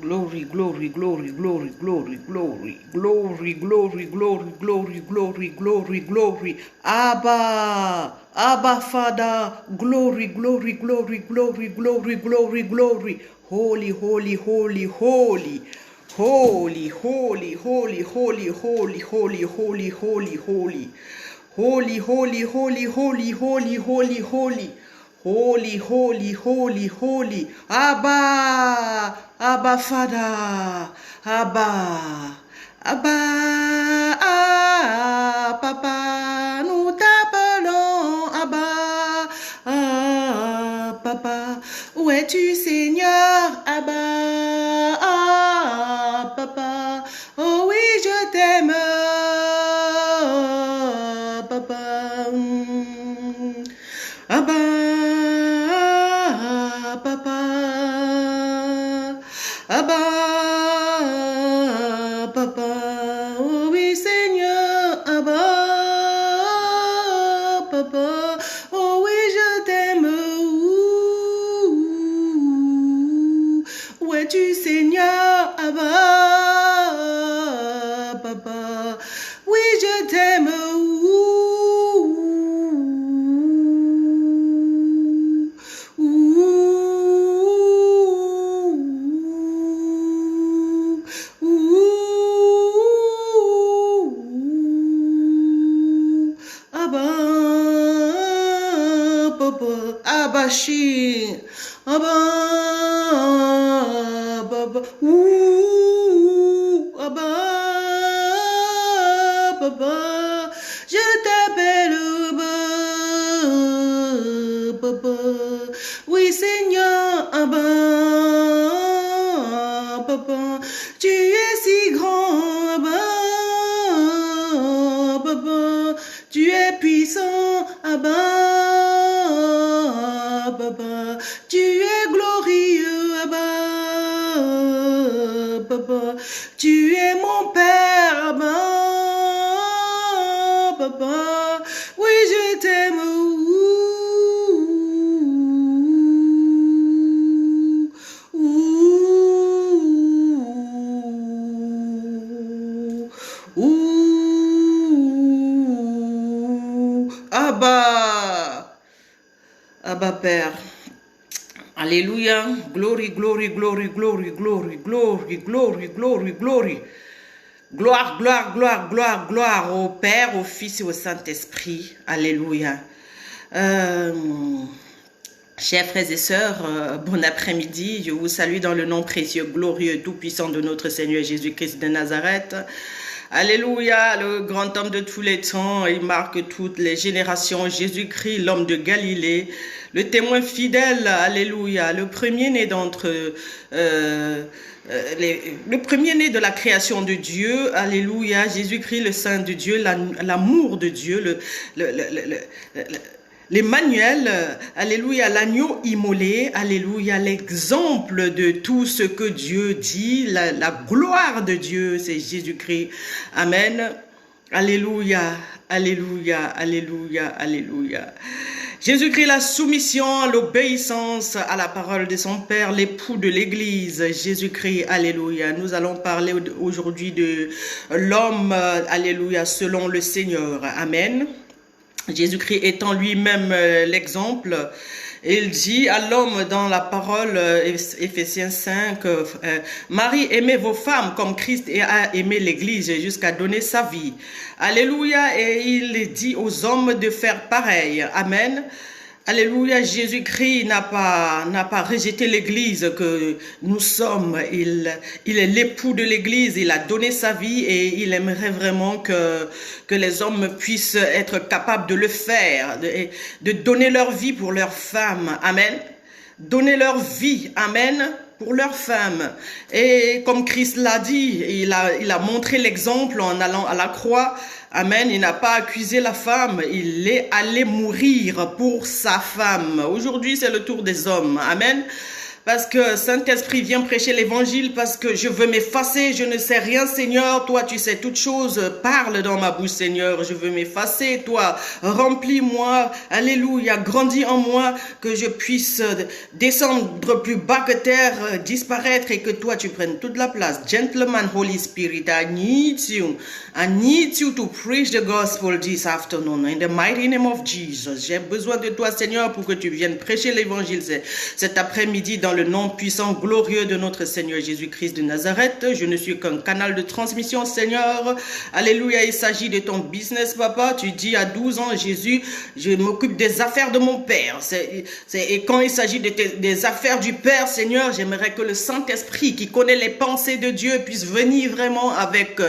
Glory, glory, glory, glory, glory, glory, glory, glory, glory, glory, glory, glory, glory. Abba, Abba, Father, glory, glory, glory, glory, glory, glory, glory. Holy, holy, holy, holy. Holy, holy, holy, holy, holy, holy, holy, holy, holy. Holy, holy, holy, holy, holy, holy, holy. Holy, holy, holy, holy. Abba, Abba, Father. Abba, Abba, ah, Papa, nous t'appelons Abba, ah, Papa. Où es-tu, Seigneur? Abba, ah, Papa. Oh oui, je t'aime, Papa. Abba, Papa. Abba, Papa. Oh oui, Seigneur. Abba, Papa. Oh oui, je t'aime. Où es-tu, Seigneur? Abba, Papa. Oui, je t'aime. Abashi, Abba, Baba, Abba, Baba, je t'appelle Baba, oui Seigneur, Abba, Baba, tu es si grand, Abba, Baba, tu es puissant, Abba. Baba, tu es glorieux, Abba, Baba, tu es mon Père, Abba, Baba, oui je t'aime, Abba. Abba Père. Alléluia. Glory, glory, glory, glory, glory, glory, glory, glory, glory. Gloire, gloire, gloire, gloire, gloire au Père, au Fils et au Saint-Esprit. Alléluia. Chers frères et sœurs, bon après-midi. Je vous salue dans le nom précieux, glorieux, tout-puissant de notre Seigneur Jésus-Christ de Nazareth. Alléluia, le grand homme de tous les temps, il marque toutes les générations. Jésus-Christ, l'homme de Galilée, le témoin fidèle, alléluia, le premier-né le premier-né de la création de Dieu, alléluia, Jésus-Christ, le Saint de Dieu, l'amour de Dieu, l'Emmanuel, alléluia, l'agneau immolé, alléluia, l'exemple de tout ce que Dieu dit, la gloire de Dieu, c'est Jésus-Christ. Amen. Alléluia, alléluia, alléluia, alléluia. Jésus-Christ, la soumission, l'obéissance à la parole de son Père, l'époux de l'Église, Jésus-Christ, alléluia. Nous allons parler aujourd'hui de l'homme, alléluia, selon le Seigneur. Amen. Jésus-Christ étant lui-même l'exemple, il dit à l'homme dans la parole, Éphésiens 5, Marie, aimez vos femmes comme Christ a aimé l'Église jusqu'à donner sa vie. Alléluia, et il dit aux hommes de faire pareil. Amen. Alléluia, Jésus-Christ n'a pas rejeté l'Église que nous sommes. Il est l'époux de l'Église, il a donné sa vie et il aimerait vraiment que les hommes puissent être capables de le faire, de donner leur vie pour leurs femmes. Amen. Donner leur vie. Amen. Pour leurs femmes. Et comme Christ l'a dit, il a montré l'exemple en allant à la croix. Amen. Il n'a pas accusé la femme. Il est allé mourir pour sa femme. Aujourd'hui, c'est le tour des hommes. Amen. parce que Saint-Esprit vient prêcher l'évangile, parce que je veux m'effacer, je ne sais rien, Seigneur, toi tu sais toutes choses, parle dans ma bouche, Seigneur, je veux m'effacer, toi, remplis-moi, alléluia, grandis en moi, que je puisse descendre plus bas que terre, disparaître et que toi tu prennes toute la place. Gentleman, Holy Spirit, I need you to preach the gospel this afternoon, in the mighty name of Jesus. J'ai besoin de toi, Seigneur, pour que tu viennes prêcher l'évangile cet après-midi dans le nom puissant, glorieux de notre Seigneur Jésus-Christ de Nazareth. Je ne suis qu'un canal de transmission, Seigneur. Alléluia, il s'agit de ton business, papa. Tu dis à 12 ans, Jésus, je m'occupe des affaires de mon Père. Et quand il s'agit des affaires du Père, Seigneur, j'aimerais que le Saint-Esprit qui connaît les pensées de Dieu puisse venir vraiment avec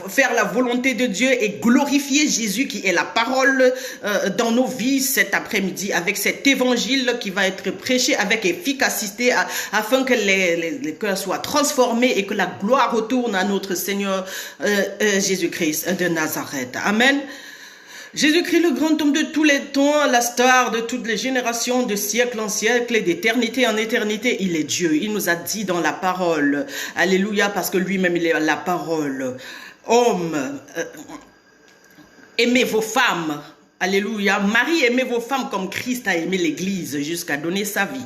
faire la volonté de Dieu et glorifier Jésus qui est la parole dans nos vies cet après-midi avec cet évangile qui va être prêché avec efficacité afin que les cœurs soient transformés et que la gloire retourne à notre Seigneur Jésus-Christ de Nazareth. Amen. Jésus-Christ, le grand homme de tous les temps, la star de toutes les générations, de siècle en siècle et d'éternité en éternité, il est Dieu. Il nous a dit dans la parole, alléluia, parce que lui-même il est la parole. Hommes, aimez vos femmes. Alléluia. Marie, aimez vos femmes comme Christ a aimé l'Église jusqu'à donner sa vie.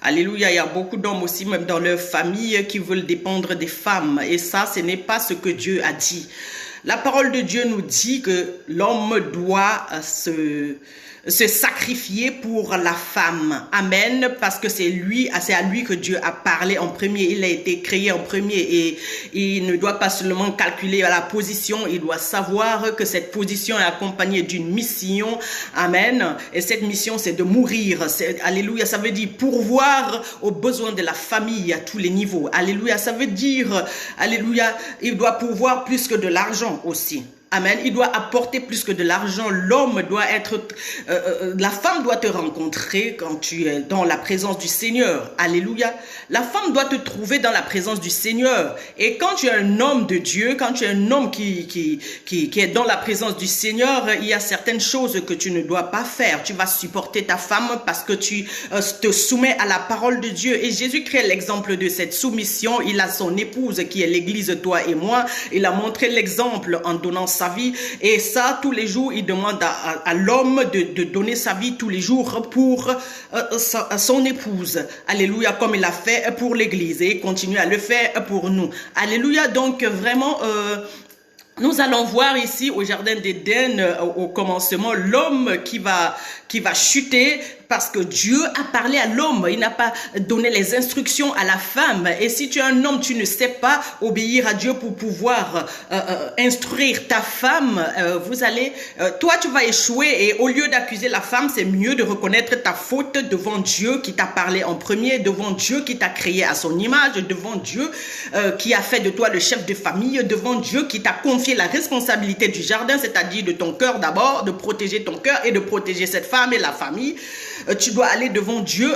Alléluia. Il y a beaucoup d'hommes aussi, même dans leur famille, qui veulent dépendre des femmes. Et ça, ce n'est pas ce que Dieu a dit. La parole de Dieu nous dit que l'homme doit se sacrifier pour la femme. Amen. Parce que c'est à lui que Dieu a parlé en premier. Il a été créé en premier et il ne doit pas seulement calculer la position. Il doit savoir que cette position est accompagnée d'une mission. Amen. Et cette mission, c'est de mourir. Alléluia. Ça veut dire pourvoir aux besoins de la famille à tous les niveaux. Alléluia. Ça veut dire, alléluia, il doit pourvoir plus que de l'argent aussi. Amen. Il doit apporter plus que de l'argent. L'homme doit être, la femme doit te rencontrer quand tu es dans la présence du Seigneur. Alléluia. La femme doit te trouver dans la présence du Seigneur. Et quand tu es un homme de Dieu, quand tu es un homme qui est dans la présence du Seigneur, il y a certaines choses que tu ne dois pas faire. Tu vas supporter ta femme parce que tu te soumets à la parole de Dieu. Et Jésus crée l'exemple de cette soumission. Il a son épouse qui est l'Église, toi et moi. Il a montré l'exemple en donnant sa vie, et ça tous les jours il demande à l'homme de donner sa vie tous les jours pour son épouse. Alléluia, comme il a fait pour l'Église et il continue à le faire pour nous. Alléluia. Donc vraiment nous allons voir ici au jardin d'Éden au commencement l'homme qui va chuter parce que Dieu a parlé à l'homme. Il n'a pas donné les instructions à la femme. Et si tu es un homme, tu ne sais pas obéir à Dieu pour pouvoir instruire ta femme, toi tu vas échouer. Et au lieu d'accuser la femme, c'est mieux de reconnaître ta faute devant Dieu qui t'a parlé en premier, devant Dieu qui t'a créé à son image, devant Dieu qui a fait de toi le chef de famille, devant Dieu qui t'a confié la responsabilité du jardin, c'est-à-dire de ton cœur d'abord, de protéger ton cœur et de protéger cette femme et la famille. Tu dois aller devant Dieu,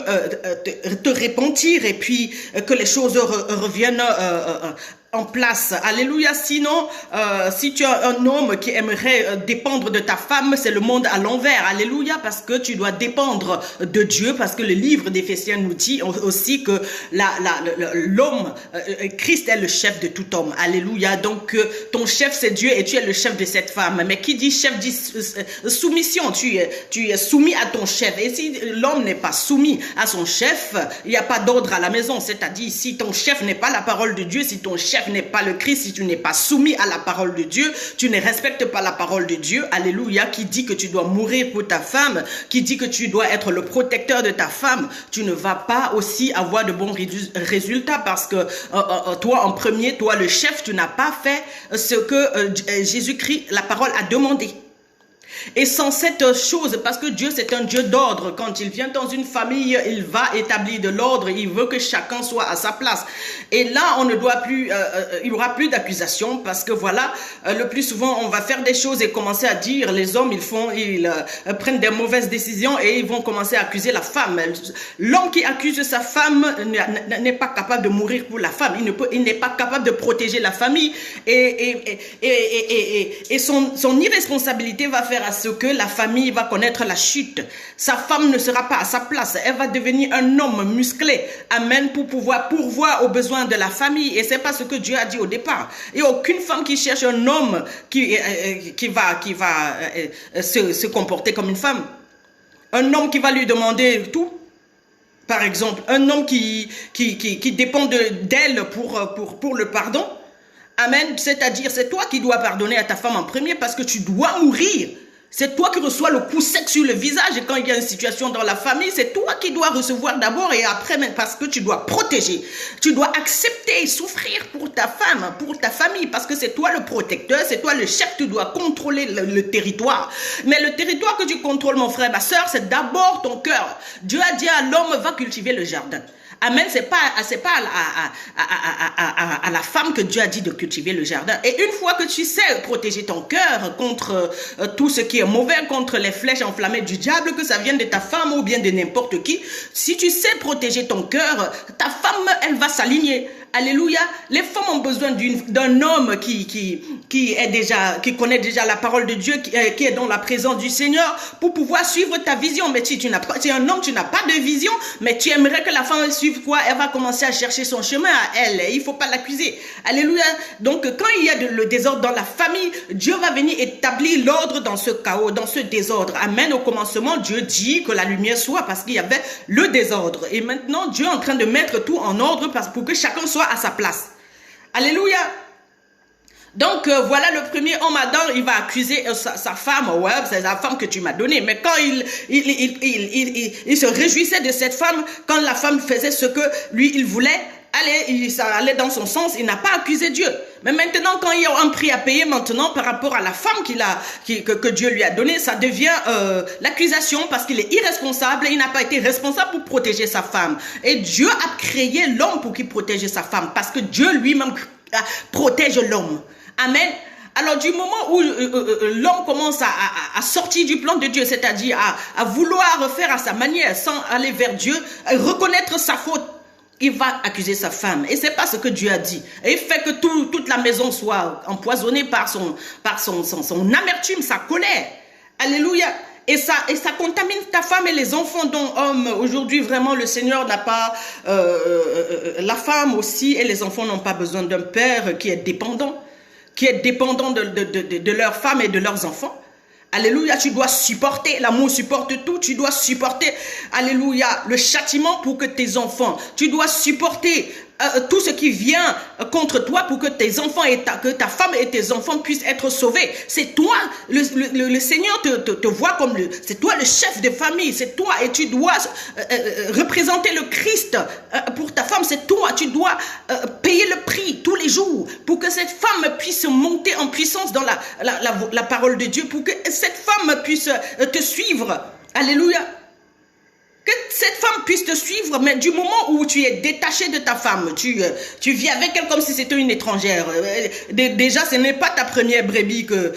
te repentir et puis que les choses reviennent en place. Alléluia. Sinon, si tu es un homme qui aimerait dépendre de ta femme, c'est le monde à l'envers. Alléluia. Parce que tu dois dépendre de Dieu, parce que le livre d'Éphésiens nous dit aussi que l'homme, Christ est le chef de tout homme. Alléluia. Donc, ton chef c'est Dieu et tu es le chef de cette femme. Mais qui dit chef dit soumission. Tu es soumis à ton chef. Et si l'homme n'est pas soumis à son chef, il n'y a pas d'ordre à la maison. C'est-à-dire, si ton chef n'est pas la parole de Dieu, si ton chef n'est pas le Christ, si tu n'es pas soumis à la parole de Dieu, tu ne respectes pas la parole de Dieu. Alléluia. Qui dit que tu dois mourir pour ta femme, qui dit que tu dois être le protecteur de ta femme, tu ne vas pas aussi avoir de bons résultats parce que toi en premier, toi le chef, tu n'as pas fait ce que Jésus-Christ, la parole, a demandé. Et sans cette chose, parce que Dieu c'est un Dieu d'ordre, quand il vient dans une famille, il va établir de l'ordre, il veut que chacun soit à sa place. Et là, on ne doit plus, il n'y aura plus d'accusation parce que voilà, le plus souvent, on va faire des choses et commencer à dire, les hommes, ils prennent des mauvaises décisions et ils vont commencer à accuser la femme. L'homme qui accuse sa femme n'est pas capable de mourir pour la femme, il n'est pas capable de protéger la famille et son irresponsabilité va faire parce que la famille va connaître la chute. Sa femme ne sera pas à sa place. Elle va devenir un homme musclé. Amen. Pour pouvoir pourvoir aux besoins de la famille. Et c'est pas ce que Dieu a dit au départ. Il n'y a aucune femme qui cherche un homme qui va se comporter comme une femme. Un homme qui va lui demander tout. Par exemple, un homme qui dépend d'elle pour le pardon. Amen. C'est-à-dire, c'est toi qui dois pardonner à ta femme en premier parce que tu dois mourir. C'est toi qui reçois le coup sec sur le visage. Et quand il y a une situation dans la famille, c'est toi qui dois recevoir d'abord et après, parce que tu dois protéger. Tu dois accepter et souffrir pour ta femme, pour ta famille, parce que c'est toi le protecteur, c'est toi le chef, tu dois contrôler le territoire. Mais le territoire que tu contrôles, mon frère, ma soeur, c'est d'abord ton cœur. Dieu a dit à l'homme, va cultiver le jardin. Amen, c'est pas à la femme que Dieu a dit de cultiver le jardin. Et une fois que tu sais protéger ton cœur contre tout ce qui est mauvais, contre les flèches enflammées du diable, que ça vienne de ta femme ou bien de n'importe qui, si tu sais protéger ton cœur, ta femme, elle va s'aligner. Alléluia. Les femmes ont besoin d'un homme qui connaît déjà la parole de Dieu, qui est dans la présence du Seigneur pour pouvoir suivre ta vision. Mais si tu es un homme, tu n'as pas de vision, mais tu aimerais que la femme suive quoi? Elle va commencer à chercher son chemin à elle. Il ne faut pas l'accuser. Alléluia. Donc, quand il y a le désordre dans la famille, Dieu va venir établir l'ordre dans ce chaos, dans ce désordre. Amen. Au commencement, Dieu dit que la lumière soit parce qu'il y avait le désordre. Et maintenant, Dieu est en train de mettre tout en ordre pour que chacun soit à sa place. Alléluia. Donc voilà le premier homme Adam, il va accuser sa femme. Ouais, c'est la femme que tu m'as donnée. Mais quand il se réjouissait de cette femme, quand la femme faisait ce que lui il voulait, ça allait dans son sens, il n'a pas accusé Dieu. Mais maintenant, quand il y a un prix à payer maintenant par rapport à la femme que Dieu lui a donnée, ça devient l'accusation parce qu'il est irresponsable et il n'a pas été responsable pour protéger sa femme. Et Dieu a créé l'homme pour qu'il protège sa femme parce que Dieu lui-même protège l'homme. Amen. Alors du moment où l'homme commence à sortir du plan de Dieu, c'est-à-dire à vouloir faire à sa manière sans aller vers Dieu, reconnaître sa faute, il va accuser sa femme. Et c'est pas ce que Dieu a dit. Et il fait que toute la maison soit empoisonnée par son amertume, sa colère. Alléluia. Et ça contamine ta femme et les enfants dont homme. Aujourd'hui, vraiment, le Seigneur n'a pas... la femme aussi et les enfants n'ont pas besoin d'un père qui est dépendant de leur femme et de leurs enfants. Alléluia, tu dois supporter, l'amour supporte tout, tu dois supporter, alléluia, le châtiment pour que tes enfants, tu dois supporter tout ce qui vient contre toi pour que tes enfants que ta femme et tes enfants puissent être sauvés. C'est toi, le Seigneur te voit comme c'est toi le chef de famille, c'est toi et tu dois représenter le Christ pour ta femme, c'est toi, tu dois payer le prix tous les jours pour que cette femme puisse monter en puissance dans la parole de Dieu, pour que cette femme puisse te suivre. Alléluia. Que cette femme puisse te suivre, mais du moment où tu es détaché de ta femme, tu vis avec elle comme si c'était une étrangère. Déjà, ce n'est pas ta première brebis que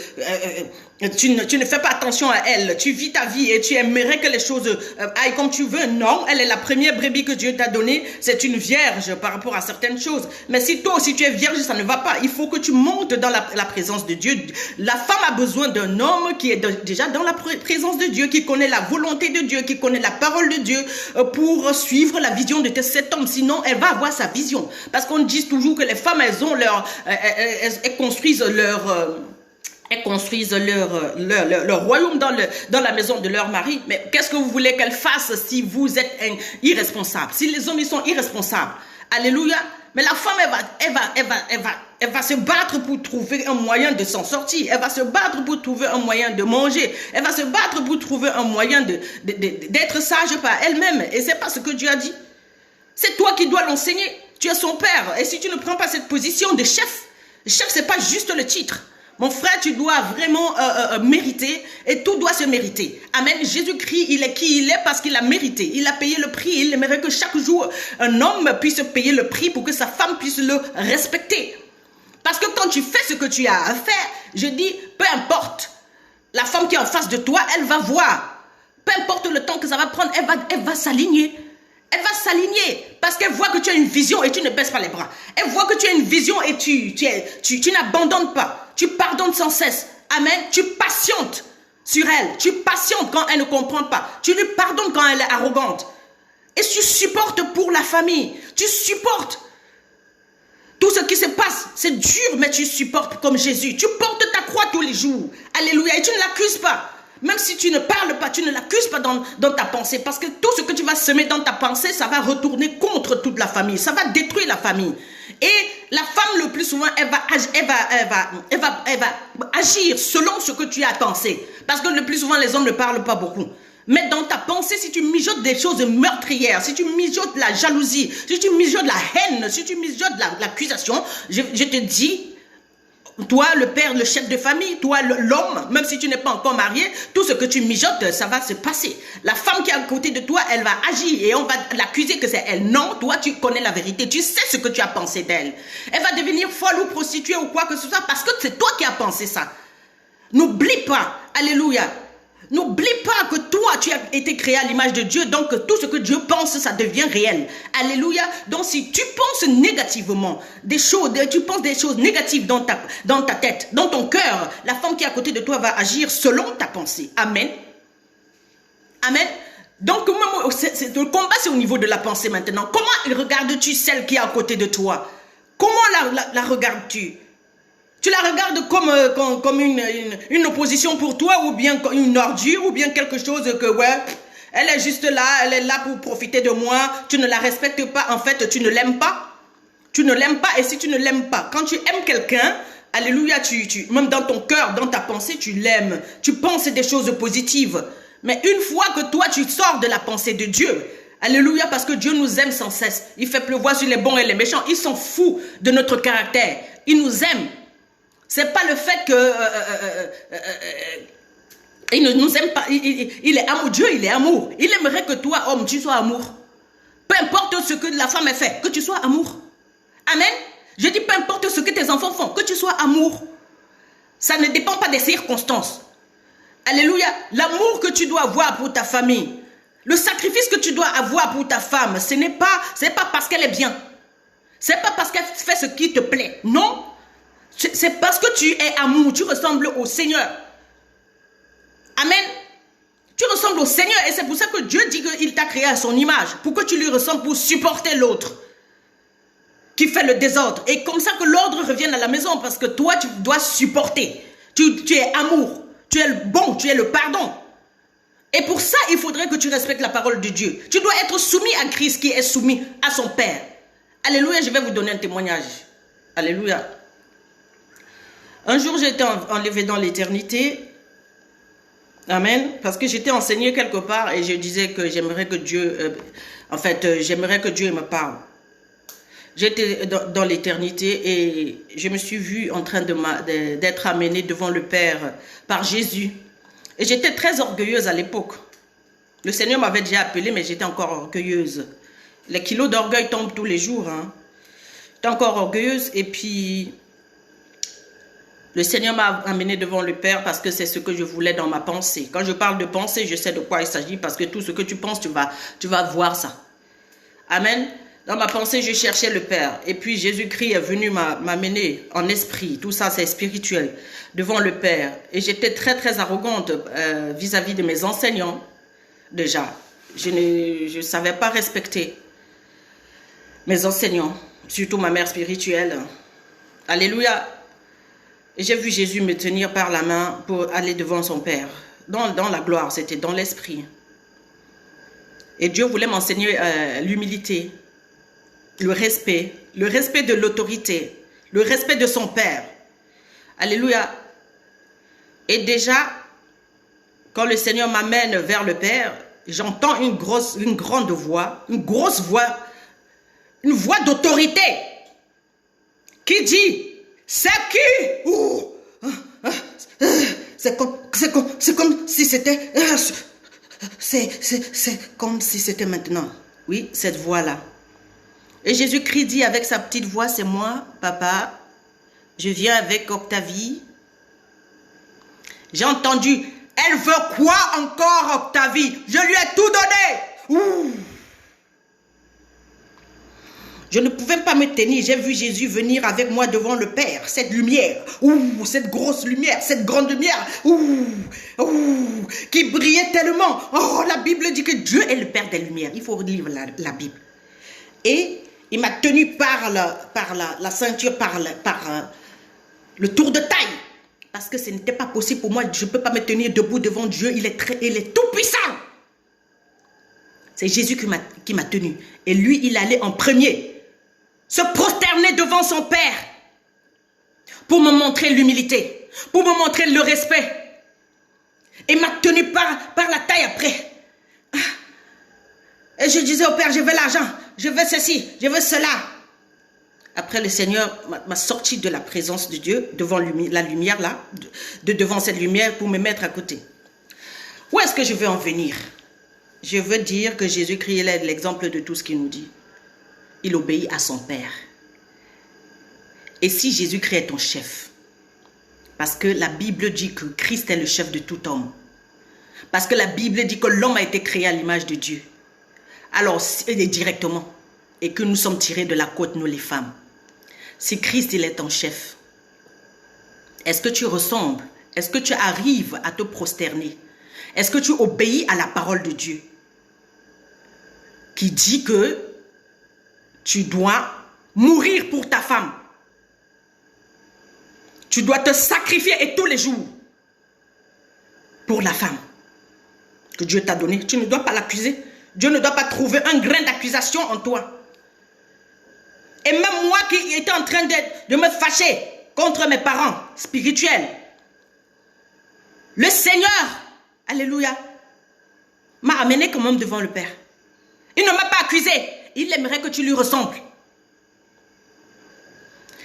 tu ne fais pas attention à elle. Tu vis ta vie et tu aimerais que les choses aillent comme tu veux. Non, elle est la première brebis que Dieu t'a donnée. C'est une vierge par rapport à certaines choses. Mais si toi aussi tu es vierge, ça ne va pas. Il faut que tu montes dans la présence de Dieu. La femme a besoin d'un homme qui est déjà dans la présence de Dieu, qui connaît la volonté de Dieu, qui connaît la parole de Dieu pour suivre la vision de cet homme. Sinon, elle va avoir sa vision. Parce qu'on dit toujours que les femmes, elles construisent leur royaume dans la maison de leur mari. Mais qu'est-ce que vous voulez qu'elles fassent si vous êtes irresponsable? Si les hommes ils sont irresponsables. Alléluia. Mais la femme, elle va se battre pour trouver un moyen de s'en sortir. Elle va se battre pour trouver un moyen de manger. Elle va se battre pour trouver un moyen d'être sage par elle-même. Et c'est pas ce que Dieu a dit. C'est toi qui dois l'enseigner. Tu es son père. Et si tu ne prends pas cette position de chef, c'est pas juste le titre. Mon frère, tu dois vraiment mériter et tout doit se mériter. Amen. Jésus-Christ, il est qui il est parce qu'il a mérité. Il a payé le prix. Il aimerait que chaque jour, un homme puisse payer le prix pour que sa femme puisse le respecter. Parce que quand tu fais ce que tu as à faire, je dis, peu importe. La femme qui est en face de toi, elle va voir. Peu importe le temps que ça va prendre, elle va s'aligner. Elle va s'aligner parce qu'elle voit que tu as une vision et tu ne baisses pas les bras. Elle voit que tu as une vision et tu n'abandonnes pas. Tu pardonnes sans cesse. Amen. Tu patientes. sur elle. Tu patientes quand elle ne comprend pas. Tu lui pardonnes quand elle est arrogante. Et tu supportes pour la famille. Tu supportes. Tout ce qui se passe, c'est dur, mais tu supportes comme Jésus. Tu portes ta croix tous les jours. Alléluia. Et tu ne l'accuses pas. Même si tu ne parles pas, tu ne l'accuses pas dans ta pensée. Parce que tout ce que tu vas semer dans ta pensée, ça va retourner contre toute la famille. Ça va détruire la famille. Et la femme, le plus souvent, elle va agir selon ce que tu as pensé. Parce que le plus souvent, les hommes ne parlent pas beaucoup. Mais dans ta pensée, si tu mijotes des choses meurtrières, si tu mijotes la jalousie, si tu mijotes la haine, si tu mijotes l'accusation, je te dis, toi, le père, le chef de famille, toi, l'homme, même si tu n'es pas encore marié, tout ce que tu mijotes, ça va se passer. La femme qui est à côté de toi, elle va agir et on va l'accuser que c'est elle. Non, toi, tu connais la vérité. Tu sais ce que tu as pensé d'elle. Elle va devenir folle ou prostituée ou quoi que ce soit parce que c'est toi qui as pensé ça. N'oublie pas, alléluia, n'oublie pas que toi, tu as été créé à l'image de Dieu, donc tout ce que Dieu pense, ça devient réel. Alléluia. Donc si tu penses négativement des choses, tu penses des choses négatives dans ta tête, dans ton cœur, la femme qui est à côté de toi va agir selon ta pensée. Amen. Amen. Donc le combat, c'est au niveau de la pensée maintenant. Comment regardes-tu celle qui est à côté de toi? Comment la regardes-tu? Tu la regardes comme une opposition pour toi, ou bien une ordure, ou bien quelque chose que, ouais, elle est juste là, elle est là pour profiter de moi, tu ne la respectes pas, en fait, tu ne l'aimes pas. Tu ne l'aimes pas, et si tu ne l'aimes pas, quand tu aimes quelqu'un, alléluia, même dans ton cœur, dans ta pensée, tu l'aimes, tu penses des choses positives. Mais une fois que toi, tu sors de la pensée de Dieu, alléluia, parce que Dieu nous aime sans cesse, il fait pleuvoir sur les bons et les méchants, il s'en fout de notre caractère, il nous aime. C'est pas le fait que il ne nous aime pas, il est amour. Dieu, il est amour. Il aimerait que toi, homme, tu sois amour. Peu importe ce que la femme a fait, que tu sois amour. Amen. Je dis peu importe ce que tes enfants font, que tu sois amour. Ça ne dépend pas des circonstances. Alléluia. L'amour que tu dois avoir pour ta famille, le sacrifice que tu dois avoir pour ta femme, c'est pas parce qu'elle est bien. C'est pas parce qu'elle fait ce qui te plaît. Non. C'est parce que tu es amour, tu ressembles au Seigneur. Amen. Tu ressembles au Seigneur et c'est pour ça que Dieu dit qu'il t'a créé à son image. Pour que tu lui ressembles, pour supporter l'autre qui fait le désordre. Et comme ça que l'ordre revienne à la maison parce que toi, tu dois supporter. Tu es amour, tu es le bon, tu es le pardon. Et pour ça, il faudrait que tu respectes la parole de Dieu. Tu dois être soumis à Christ qui est soumis à son Père. Alléluia, je vais vous donner un témoignage. Alléluia. Un jour, j'ai été enlevé dans l'éternité. Amen. Parce que j'étais enseigné quelque part et je disais que j'aimerais que Dieu... j'aimerais que Dieu me parle. J'étais dans l'éternité et je me suis vue en train d'être amenée devant le Père par Jésus. Et j'étais très orgueilleuse à l'époque. Le Seigneur m'avait déjà appelée, mais j'étais encore orgueilleuse. Les kilos d'orgueil tombent tous les jours. Hein. J'étais encore orgueilleuse et puis... Le Seigneur m'a amené devant le Père parce que c'est ce que je voulais dans ma pensée. Quand je parle de pensée, je sais de quoi il s'agit parce que tout ce que tu penses, tu vas voir ça. Amen. Dans ma pensée, je cherchais le Père. Et puis Jésus-Christ est venu m'amener en esprit. Tout ça, c'est spirituel. Devant le Père. Et j'étais très, très arrogante vis-à-vis de mes enseignants. Déjà. Je ne savais pas respecter mes enseignants. Surtout ma mère spirituelle. Alléluia. Et j'ai vu Jésus me tenir par la main pour aller devant son Père. Dans la gloire, c'était dans l'esprit. Et Dieu voulait m'enseigner l'humilité, le respect de l'autorité, le respect de son Père. Alléluia. Et déjà, quand le Seigneur m'amène vers le Père, j'entends une grande voix, une grosse voix, une voix d'autorité qui dit... C'est qui? C'est comme si c'était... C'est comme si c'était maintenant. Oui, cette voix-là. Et Jésus-Christ dit avec sa petite voix, c'est moi, papa. Je viens avec Octavie. J'ai entendu, elle veut quoi encore, Octavie? Je lui ai tout donné. Ouh. Je ne pouvais pas me tenir. J'ai vu Jésus venir avec moi devant le Père. Cette lumière, cette grosse lumière, cette grande lumière, qui brillait tellement. Oh, la Bible dit que Dieu est le Père des lumières. Il faut lire la Bible. Et il m'a tenu par la ceinture, par le tour de taille. Parce que ce n'était pas possible pour moi. Je ne peux pas me tenir debout devant Dieu. Il est tout puissant. C'est Jésus qui m'a tenu. Et lui, il allait en premier se prosterner devant son Père pour me montrer l'humilité, pour me montrer le respect. Et m'a tenu par la taille après. Et je disais au Père, je veux l'argent, je veux ceci, je veux cela. Après, le Seigneur m'a sorti de la présence de Dieu, devant la lumière là, devant cette lumière pour me mettre à côté. Où est-ce que je veux en venir? Je veux dire que Jésus-Christ est l'exemple de tout ce qu'il nous dit. Il obéit à son Père. Et si Jésus-Christ est ton chef, parce que la Bible dit que Christ est le chef de tout homme, parce que la Bible dit que l'homme a été créé à l'image de Dieu, alors directement, et que nous sommes tirés de la côte, nous les femmes, si Christ il est ton chef, est-ce que tu ressembles? Est-ce que tu arrives à te prosterner? Est-ce que tu obéis à la parole de Dieu qui dit que tu dois mourir pour ta femme? Tu dois te sacrifier et tous les jours pour la femme que Dieu t'a donnée. Tu ne dois pas l'accuser. Dieu ne doit pas trouver un grain d'accusation en toi. Et même moi qui étais en train de me fâcher contre mes parents spirituels, le Seigneur, alléluia, m'a amené quand même devant le Père. Il ne m'a pas accusé. Il aimerait que tu lui ressembles.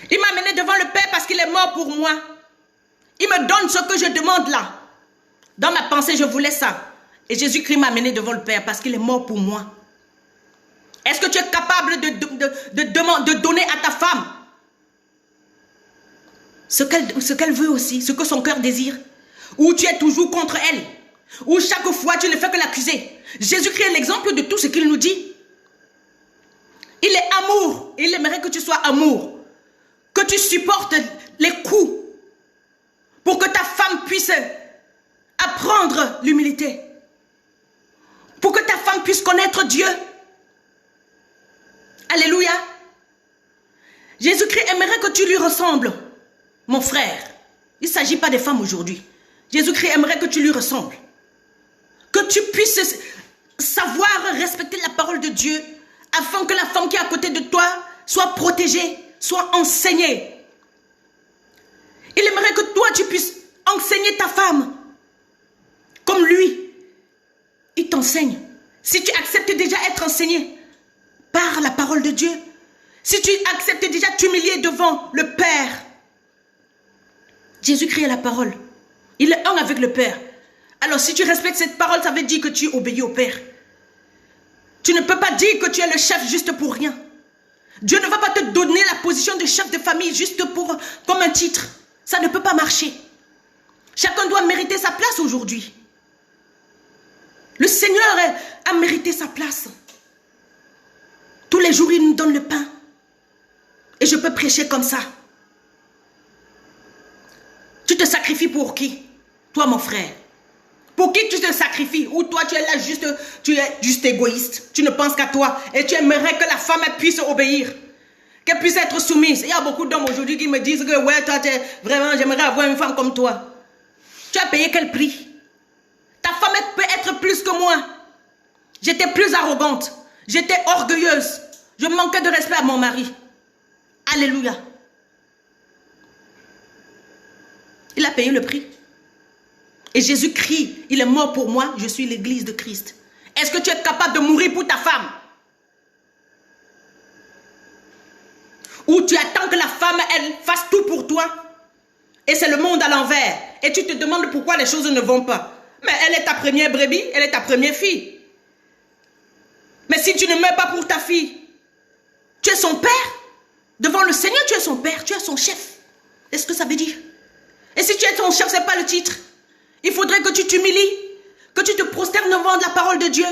Il m'a amené devant le Père parce qu'il est mort pour moi. Il me donne ce que je demande là. Dans ma pensée, je voulais ça. Et Jésus-Christ m'a amené devant le Père parce qu'il est mort pour moi. Est-ce que tu es capable de donner à ta femme ce qu'elle veut aussi, ce que son cœur désire? Ou tu es toujours contre elle? Ou chaque fois tu ne fais que l'accuser? Jésus-Christ est l'exemple de tout ce qu'il nous dit. Il est amour. Il aimerait que tu sois amour. Que tu supportes les coups pour que ta femme puisse apprendre l'humilité. Pour que ta femme puisse connaître Dieu. Alléluia. Jésus-Christ aimerait que tu lui ressembles, mon frère. Il ne s'agit pas des femmes aujourd'hui. Jésus-Christ aimerait que tu lui ressembles. Que tu puisses savoir respecter la parole de Dieu afin que la femme qui est à côté de toi soit protégée, soit enseignée. Il aimerait que toi tu puisses enseigner ta femme comme lui. Il t'enseigne. Si tu acceptes déjà être enseigné par la parole de Dieu, si tu acceptes déjà t'humilier devant le Père, Jésus-Christ est la parole. Il est un avec le Père. Alors si tu respectes cette parole, ça veut dire que tu obéis au Père. Tu ne peux pas dire que tu es le chef juste pour rien. Dieu ne va pas te donner la position de chef de famille juste comme un titre. Ça ne peut pas marcher. Chacun doit mériter sa place aujourd'hui. Le Seigneur a mérité sa place. Tous les jours, il nous donne le pain. Et je peux prêcher comme ça. Tu te sacrifies pour qui? Toi, mon frère. Pour qui tu te sacrifies? Ou toi, tu es juste égoïste. Tu ne penses qu'à toi. Et tu aimerais que la femme puisse obéir. Qu'elle puisse être soumise. Il y a beaucoup d'hommes aujourd'hui qui me disent que ouais, toi, vraiment, j'aimerais avoir une femme comme toi. Tu as payé quel prix? Ta femme peut être plus que moi. J'étais plus arrogante. J'étais orgueilleuse. Je manquais de respect à mon mari. Alléluia. Il a payé le prix. Et Jésus-Christ, il est mort pour moi. Je suis l'église de Christ. Est-ce que tu es capable de mourir pour ta femme? Ou tu attends que la femme, elle fasse tout pour toi? Et c'est le monde à l'envers. Et tu te demandes pourquoi les choses ne vont pas. Mais elle est ta première brebis, elle est ta première fille. Mais si tu ne meurs pas pour ta fille, tu es son père. Devant le Seigneur, tu es son père, tu es son chef. Est-ce que ça veut dire? Et si tu es son chef, ce n'est pas le titre. Il faudrait que tu t'humilies, que tu te prosternes devant la parole de Dieu,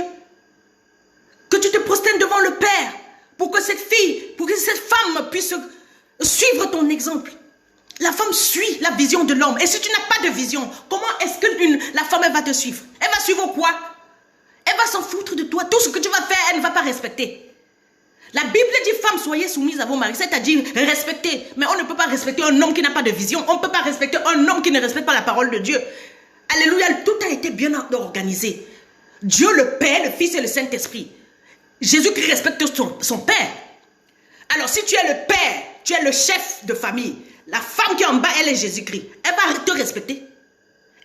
que tu te prosternes devant le Père pour que cette fille, pour que cette femme puisse suivre ton exemple. La femme suit la vision de l'homme. Et si tu n'as pas de vision, comment est-ce que la femme elle va te suivre? Elle va suivre quoi? Elle va s'en foutre de toi. Tout ce que tu vas faire, elle ne va pas respecter. La Bible dit, femmes, soyez soumises à vos maris, c'est-à-dire respecter. Mais on ne peut pas respecter un homme qui n'a pas de vision. On ne peut pas respecter un homme qui ne respecte pas la parole de Dieu. Alléluia, tout a été bien organisé. Dieu le Père, le Fils et le Saint-Esprit. Jésus qui respecte son Père. Alors si tu es le Père, tu es le chef de famille, la femme qui est en bas, elle est Jésus-Christ. Elle va te respecter.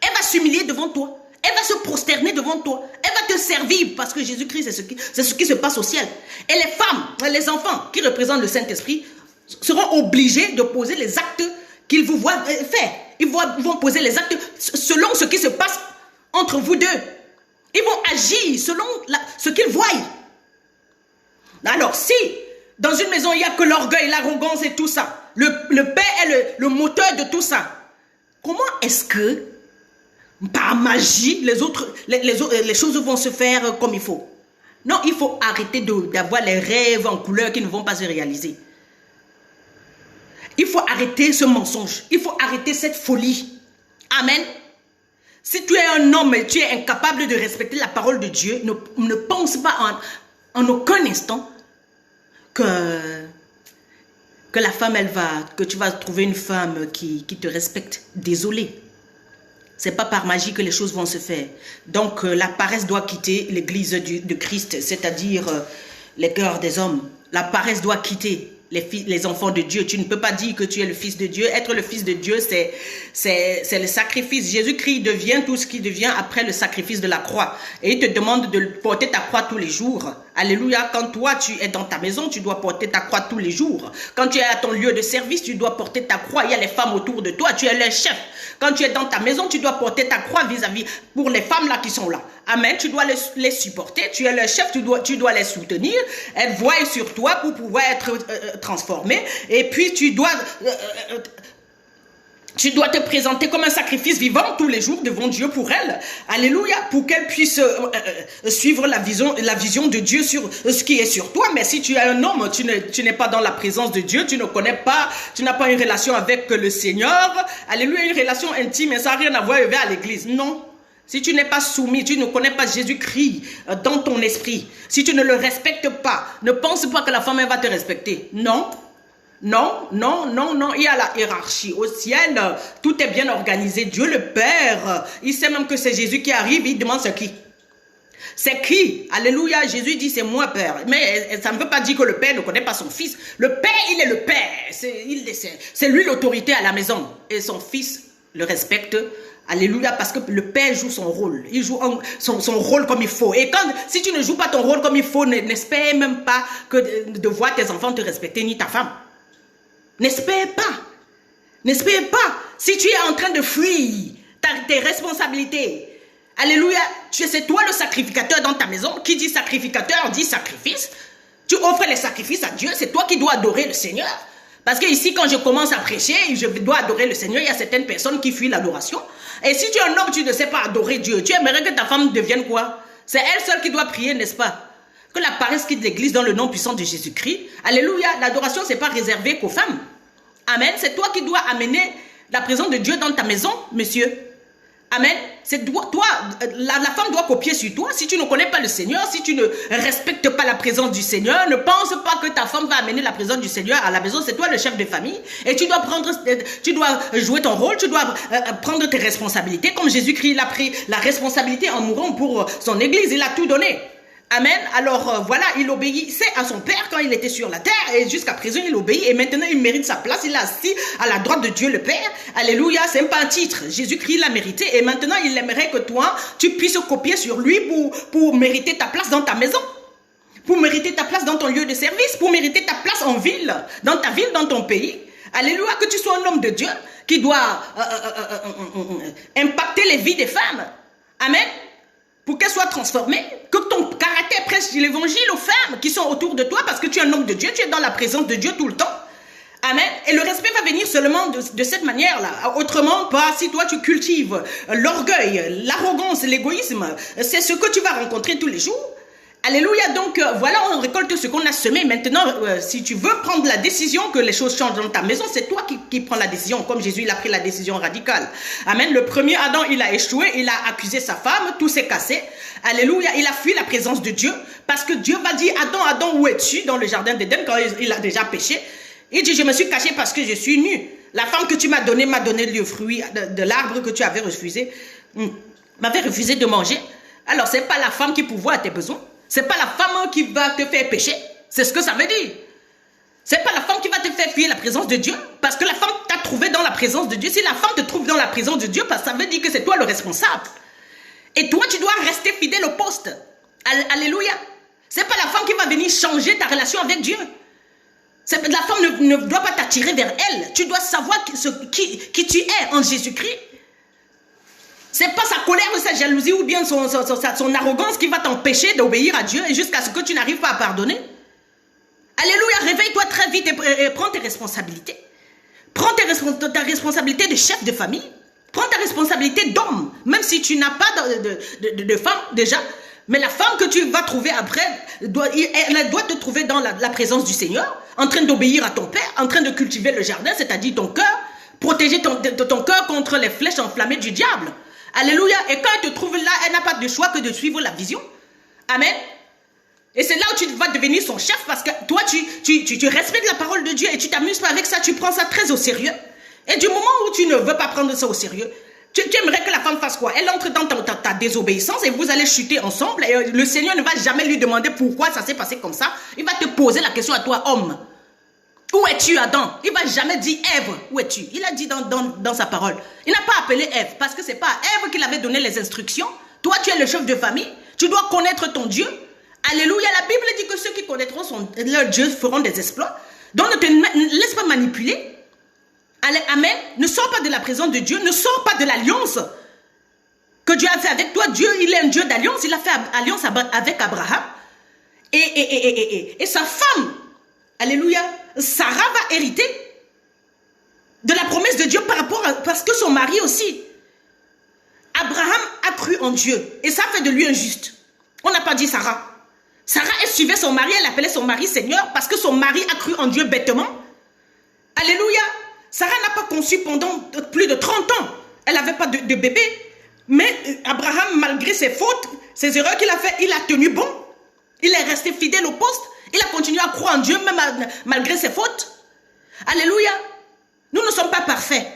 Elle va s'humilier devant toi. Elle va se prosterner devant toi. Elle va te servir parce que Jésus-Christ, c'est ce qui se passe au ciel. Et les femmes, les enfants qui représentent le Saint-Esprit seront obligés de poser les actes qu'ils vous voient faire. Ils vont poser les actes selon ce qui se passe entre vous deux. Ils vont agir selon ce qu'ils voient. Alors si dans une maison il n'y a que l'orgueil, l'arrogance et tout ça, le père est le moteur de tout ça, comment est-ce que par magie, les choses vont se faire comme il faut? Non, il faut arrêter d'avoir les rêves en couleur qui ne vont pas se réaliser. Il faut arrêter ce mensonge. Il faut arrêter cette folie. Amen. Si tu es un homme et tu es incapable de respecter la parole de Dieu, ne pense pas en aucun instant que la femme, que tu vas trouver une femme qui te respecte. Désolé. C'est pas par magie que les choses vont se faire. Donc, la paresse doit quitter l'église de Christ, c'est-à-dire les cœurs des hommes. La paresse doit quitter les enfants de Dieu. Tu ne peux pas dire que tu es le fils de Dieu. Être le fils de Dieu, c'est le sacrifice. Jésus-Christ devient tout ce qu'il devient après le sacrifice de la croix. Et il te demande de porter ta croix tous les jours. Alléluia. Quand toi, tu es dans ta maison, tu dois porter ta croix tous les jours. Quand tu es à ton lieu de service, tu dois porter ta croix. Il y a les femmes autour de toi. Tu es leur chef. Quand tu es dans ta maison, tu dois porter ta croix vis-à-vis pour les femmes là qui sont là. Amen. Tu dois les supporter. Tu es leur chef. Tu dois les soutenir. Elles voient sur toi pour pouvoir être transformées. Et puis, tu dois te présenter comme un sacrifice vivant tous les jours devant Dieu pour elle. Alléluia. Pour qu'elle puisse suivre la vision de Dieu sur ce qui est sur toi. Mais si tu es un homme, tu n'es pas dans la présence de Dieu, tu ne connais pas, tu n'as pas une relation avec le Seigneur. Alléluia, une relation intime, et ça n'a rien à voir avec l'église. Non. Si tu n'es pas soumis, tu ne connais pas Jésus-Christ dans ton esprit, si tu ne le respectes pas, ne pense pas que la femme elle va te respecter. Non. Non, non, non, non, il y a la hiérarchie. Au ciel, tout est bien organisé. Dieu le Père, il sait même que c'est Jésus qui arrive, il demande c'est qui? C'est qui? Alléluia, Jésus dit c'est moi Père. Mais ça ne veut pas dire que le Père ne connaît pas son Fils. Le Père, il est le Père. C'est lui l'autorité à la maison. Et son Fils le respecte. Alléluia, parce que le Père joue son rôle. Il joue son rôle comme il faut. Et si tu ne joues pas ton rôle comme il faut, n'espère même pas que de voir tes enfants te respecter, ni ta femme. N'espère pas. N'espère pas. Si tu es en train de fuir tes responsabilités, alléluia, c'est toi le sacrificateur dans ta maison. Qui dit sacrificateur dit sacrifice. Tu offres les sacrifices à Dieu. C'est toi qui dois adorer le Seigneur. Parce que ici, quand je commence à prêcher, je dois adorer le Seigneur. Il y a certaines personnes qui fuient l'adoration. Et si tu es un homme, tu ne sais pas adorer Dieu. Tu aimerais que ta femme devienne quoi? C'est elle seule qui doit prier, n'est-ce pas? Que la paresse quitte l'église dans le nom puissant de Jésus-Christ. Alléluia. L'adoration, ce n'est pas réservé qu'aux femmes. Amen. C'est toi qui dois amener la présence de Dieu dans ta maison, monsieur. Amen. C'est toi, la femme doit copier sur toi. Si tu ne connais pas le Seigneur, si tu ne respectes pas la présence du Seigneur, ne pense pas que ta femme va amener la présence du Seigneur à la maison. C'est toi le chef de famille. Et tu dois jouer ton rôle, tu dois prendre tes responsabilités. Comme Jésus-Christ, il a pris la responsabilité en mourant pour son église. Il a tout donné. Amen. Alors voilà, il obéissait à son Père quand il était sur la terre et jusqu'à présent il obéit et maintenant il mérite sa place. Il est assis à la droite de Dieu le Père. Alléluia, c'est même pas un titre. Jésus-Christ l'a mérité et maintenant il aimerait que toi, tu puisses copier sur lui pour mériter ta place dans ta maison. Pour mériter ta place dans ton lieu de service, pour mériter ta place en ville, dans ta ville, dans ton pays. Alléluia, que tu sois un homme de Dieu qui doit impacter les vies des femmes. Amen. Pour qu'elles soient transformées, que ton caractère prêche l'évangile aux femmes qui sont autour de toi parce que tu es un homme de Dieu, tu es dans la présence de Dieu tout le temps. Amen. Et le respect va venir seulement de cette manière-là. Autrement, pas si toi tu cultives l'orgueil, l'arrogance, l'égoïsme, c'est ce que tu vas rencontrer tous les jours. Alléluia, donc voilà, on récolte ce qu'on a semé. Maintenant, si tu veux prendre la décision que les choses changent dans ta maison, c'est toi qui prends la décision, comme Jésus, il a pris la décision radicale. Amen. Le premier Adam, il a échoué, il a accusé sa femme, tout s'est cassé. Alléluia, il a fui la présence de Dieu, parce que Dieu va dire, Adam, Adam, où es-tu dans le jardin d'Éden quand il a déjà péché? Il dit, je me suis caché parce que je suis nu. La femme que tu m'as donné le fruit de l'arbre que tu avais refusé, m'avait refusé de manger. Alors, c'est pas la femme qui pourvoit à tes besoins. C'est pas la femme qui va te faire pécher. C'est ce que ça veut dire. C'est pas la femme qui va te faire fuir la présence de Dieu. Parce que la femme t'a trouvé dans la présence de Dieu. Si la femme te trouve dans la présence de Dieu, parce que ça veut dire que c'est toi le responsable. Et toi, tu dois rester fidèle au poste. Alléluia. C'est pas la femme qui va venir changer ta relation avec Dieu. La femme ne doit pas t'attirer vers elle. Tu dois savoir qui tu es en Jésus-Christ. C'est pas sa colère ou sa jalousie ou bien son arrogance qui va t'empêcher d'obéir à Dieu et jusqu'à ce que tu n'arrives pas à pardonner. Alléluia, réveille-toi très vite et prends tes responsabilités. Prends ta responsabilité de chef de famille. Prends ta responsabilité d'homme, même si tu n'as pas de femme déjà. Mais la femme que tu vas trouver après, elle doit te trouver dans la présence du Seigneur, en train d'obéir à ton Père, en train de cultiver le jardin, c'est-à-dire ton cœur, protéger ton cœur contre les flèches enflammées du diable. Alléluia. Et quand elle te trouve là, elle n'a pas de choix que de suivre la vision. Amen. Et c'est là où tu vas devenir son chef parce que toi, tu respectes la parole de Dieu et tu t'amuses pas avec ça, tu prends ça très au sérieux. Et du moment où tu ne veux pas prendre ça au sérieux, tu aimerais que la femme fasse quoi? Elle entre dans ta désobéissance et vous allez chuter ensemble et le Seigneur ne va jamais lui demander pourquoi ça s'est passé comme ça. Il va te poser la question à toi, homme. Où es-tu, Adam? Il ne va jamais dire, Ève, où es-tu? Il a dit dans sa parole. Il n'a pas appelé Ève, parce que ce n'est pas Ève qui avait donné les instructions. Toi, tu es le chef de famille. Tu dois connaître ton Dieu. Alléluia. La Bible dit que ceux qui connaîtront leur Dieu feront des exploits. Donc, ne te laisse pas manipuler. Amen. Ne sors pas de la présence de Dieu. Ne sors pas de l'alliance que Dieu a fait avec toi. Dieu, il est un Dieu d'alliance. Il a fait alliance avec Abraham. Et sa femme, alléluia, Sarah va hériter de la promesse de Dieu parce que son mari aussi. Abraham a cru en Dieu et ça fait de lui un juste. On n'a pas dit Sarah. Sarah, elle suivait son mari, elle appelait son mari Seigneur parce que son mari a cru en Dieu bêtement. Alléluia. Sarah n'a pas conçu pendant plus de 30 ans. Elle n'avait pas de bébé. Mais Abraham, malgré ses fautes, ses erreurs qu'il a fait, il a tenu bon. Il est resté fidèle au poste. Il a continué à croire en Dieu même malgré ses fautes. Alléluia. Nous ne sommes pas parfaits.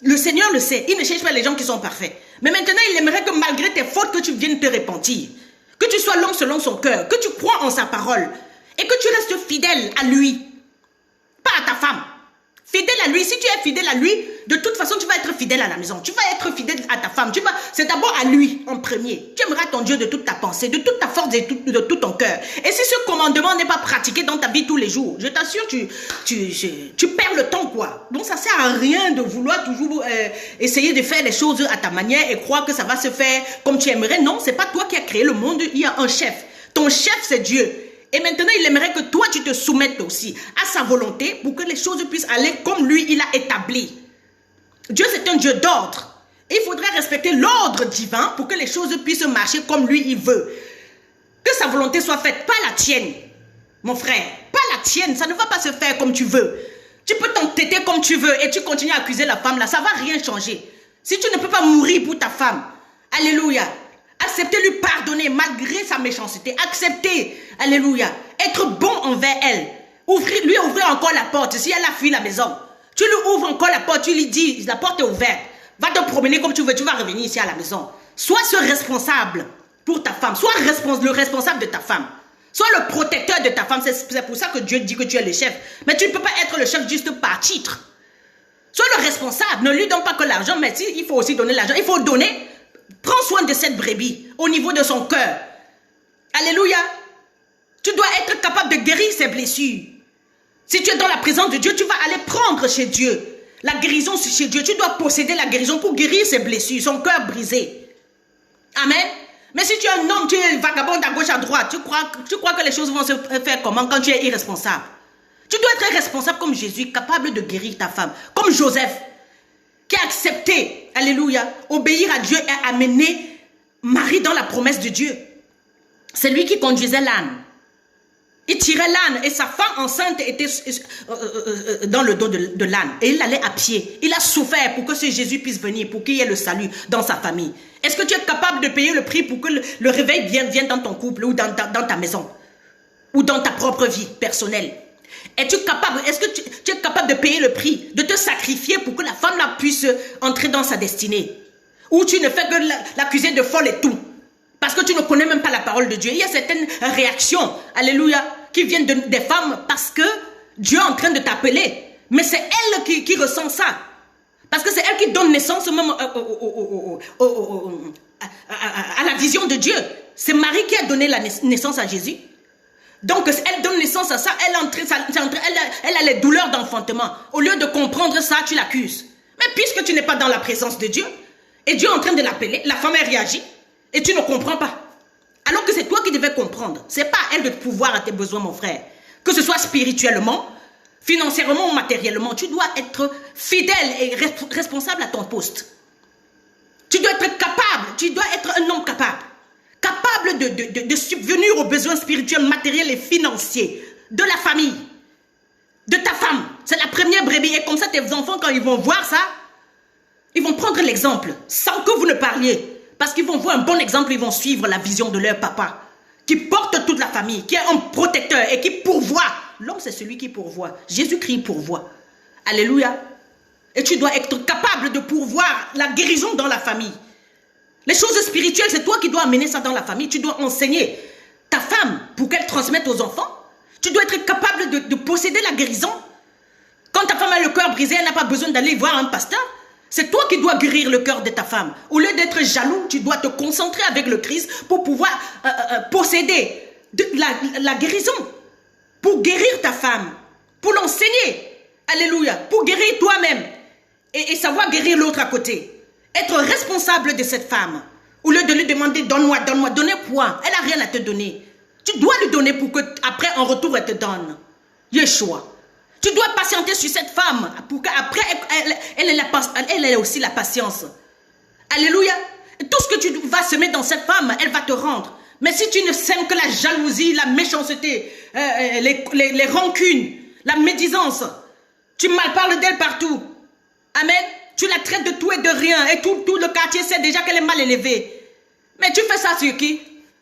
Le Seigneur le sait. Il ne cherche pas les gens qui sont parfaits. Mais maintenant, il aimerait que malgré tes fautes, que tu viennes te repentir. Que tu sois l'homme selon son cœur. Que tu crois en sa parole. Et que tu restes fidèle à lui. Pas à ta femme. Fidèle à lui. Si tu es fidèle à lui, de toute façon, tu vas être fidèle à la maison. Tu vas être fidèle à ta femme. C'est d'abord à lui en premier. Tu aimeras ton Dieu de toute ta pensée, de toute ta force et de tout ton cœur. Et si ce commandement n'est pas pratiqué dans ta vie tous les jours, je t'assure, tu perds le temps, quoi. Donc, ça ne sert à rien de vouloir toujours essayer de faire les choses à ta manière et croire que ça va se faire comme tu aimerais. Non, ce n'est pas toi qui as créé le monde. Il y a un chef. Ton chef, c'est Dieu. Et maintenant, il aimerait que toi, tu te soumettes aussi à sa volonté pour que les choses puissent aller comme lui, il a établi. Dieu, c'est un Dieu d'ordre. Il faudrait respecter l'ordre divin pour que les choses puissent marcher comme lui, il veut. Que sa volonté soit faite, pas la tienne, mon frère. Pas la tienne, ça ne va pas se faire comme tu veux. Tu peux t'entêter comme tu veux et tu continues à accuser la femme là, ça ne va rien changer. Si tu ne peux pas mourir pour ta femme, alléluia. Accepter lui pardonner malgré sa méchanceté. Accepter, alléluia, être bon envers elle. Lui ouvrir encore la porte. Si elle a fui la maison, tu lui ouvres encore la porte. Tu lui dis, la porte est ouverte. Va te promener comme tu veux. Tu vas revenir ici à la maison. Sois ce responsable pour ta femme. Sois le responsable de ta femme. Sois le protecteur de ta femme. C'est pour ça que Dieu dit que tu es le chef. Mais tu ne peux pas être le chef juste par titre. Sois le responsable. Ne lui donne pas que l'argent. Mais si, il faut aussi donner l'argent. Il faut donner. Prends soin de cette brebis au niveau de son cœur. Alléluia. Tu dois être capable de guérir ses blessures. Si tu es dans la présence de Dieu, tu vas aller prendre chez Dieu la guérison chez Dieu. Tu dois posséder la guérison pour guérir ses blessures, son cœur brisé. Amen. Mais si tu es un homme, tu es vagabond à gauche, à droite, tu crois que les choses vont se faire comment quand tu es irresponsable? Tu dois être responsable comme Jésus, capable de guérir ta femme. Comme Joseph, qui a accepté, alléluia, obéir à Dieu et amener Marie dans la promesse de Dieu. C'est lui qui conduisait l'âne. Il tirait l'âne et sa femme enceinte était dans le dos de l'âne. Et il allait à pied. Il a souffert pour que ce Jésus puisse venir, pour qu'il y ait le salut dans sa famille. Est-ce que tu es capable de payer le prix pour que le réveil vienne dans ton couple ou dans ta maison? Ou dans ta propre vie personnelle? Es-tu capable, est-ce que tu es capable de payer le prix, de te sacrifier pour que la femme là puisse entrer dans sa destinée? Ou tu ne fais que l'accuser de folle et tout? Parce que tu ne connais même pas la parole de Dieu. Il y a certaines réactions, alléluia, qui viennent des femmes parce que Dieu est en train de t'appeler. Mais c'est elle qui ressent ça. Parce que c'est elle qui donne naissance même à la vision de Dieu. C'est Marie qui a donné la naissance à Jésus. Donc elle donne naissance à ça, elle a les douleurs d'enfantement. Au lieu de comprendre ça, tu l'accuses. Mais puisque tu n'es pas dans la présence de Dieu, et Dieu est en train de l'appeler, la femme elle réagit, et tu ne comprends pas. Alors que c'est toi qui devais comprendre. C'est pas à elle de pouvoir à tes besoins, mon frère. Que ce soit spirituellement, financièrement ou matériellement, tu dois être fidèle et responsable à ton poste. Tu dois être capable, tu dois être un homme capable. Capable de subvenir aux besoins spirituels, matériels et financiers de la famille, de ta femme. C'est la première brebis. Et comme ça, tes enfants, quand ils vont voir ça, ils vont prendre l'exemple sans que vous ne parliez. Parce qu'ils vont voir un bon exemple, ils vont suivre la vision de leur papa, qui porte toute la famille, qui est un protecteur et qui pourvoit. L'homme, c'est celui qui pourvoit. Jésus-Christ pourvoit. Alléluia. Et tu dois être capable de pourvoir la guérison dans la famille. Les choses spirituelles, c'est toi qui dois amener ça dans la famille. Tu dois enseigner ta femme pour qu'elle transmette aux enfants. Tu dois être capable de posséder la guérison. Quand ta femme a le cœur brisé, elle n'a pas besoin d'aller voir un pasteur. C'est toi qui dois guérir le cœur de ta femme. Au lieu d'être jaloux, tu dois te concentrer avec le Christ pour pouvoir posséder la guérison. Pour guérir ta femme. Pour l'enseigner. Alléluia. Pour guérir toi-même. Et savoir guérir l'autre à côté. Être responsable de cette femme. Au lieu de lui demander, donne-moi, donnez point. Elle n'a rien à te donner. Tu dois lui donner pour que après en retour, elle te donne. Yeshua. Tu dois patienter sur cette femme pour qu'après, elle ait aussi la patience. Alléluia. Tout ce que tu vas semer dans cette femme, elle va te rendre. Mais si tu ne sèmes que la jalousie, la méchanceté, les rancunes, la médisance, tu malparles d'elle partout. Amen. Tu la traites de tout et de rien. Et tout le quartier sait déjà qu'elle est mal élevée. Mais tu fais ça sur qui?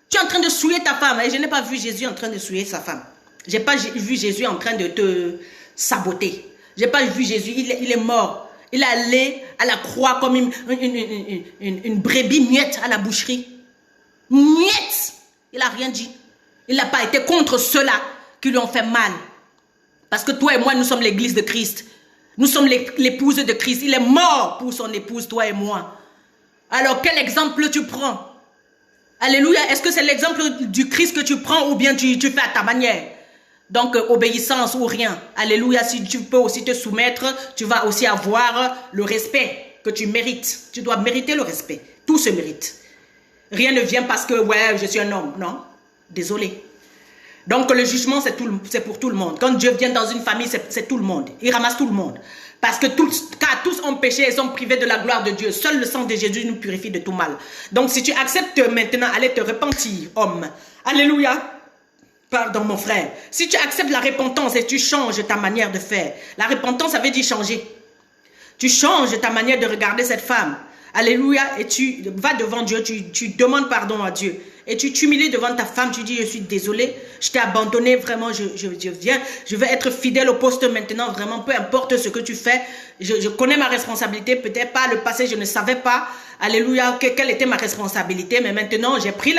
Tu es en train de souiller ta femme. Et je n'ai pas vu Jésus en train de souiller sa femme. Je n'ai pas vu Jésus en train de te saboter. Je n'ai pas vu Jésus. Il est mort. Il est allé à la croix comme une brebis muette à la boucherie. Muette. Il n'a rien dit. Il n'a pas été contre ceux-là qui lui ont fait mal. Parce que toi et moi, nous sommes l'église de Christ. Nous sommes l'épouse de Christ. Il est mort pour son épouse, toi et moi. Alors, quel exemple tu prends? Alléluia. Est-ce que c'est l'exemple du Christ que tu prends ou bien tu fais à ta manière? Donc, obéissance ou rien. Alléluia. Si tu peux aussi te soumettre, tu vas aussi avoir le respect que tu mérites. Tu dois mériter le respect. Tout se mérite. Rien ne vient parce que, ouais, je suis un homme. Non. Désolé. Donc le jugement, c'est pour tout le monde. Quand Dieu vient dans une famille, c'est tout le monde. Il ramasse tout le monde. Parce que car tous ont péché et sont privés de la gloire de Dieu. Seul le sang de Jésus nous purifie de tout mal. Donc si tu acceptes maintenant, allez te repentir, homme. Alléluia. Pardon mon frère. Si tu acceptes la repentance et tu changes ta manière de faire. La repentance, ça veut dire changer. Tu changes ta manière de regarder cette femme. Alléluia. Et tu vas devant Dieu, tu demandes pardon à Dieu. Et tu t'humilies devant ta femme, tu dis, je suis désolé, je t'ai abandonné, vraiment, je viens, je vais être fidèle au poste maintenant, vraiment, peu importe ce que tu fais, je connais ma responsabilité, peut-être pas le passé, je ne savais pas, alléluia, quelle était ma responsabilité, mais maintenant, j'ai pris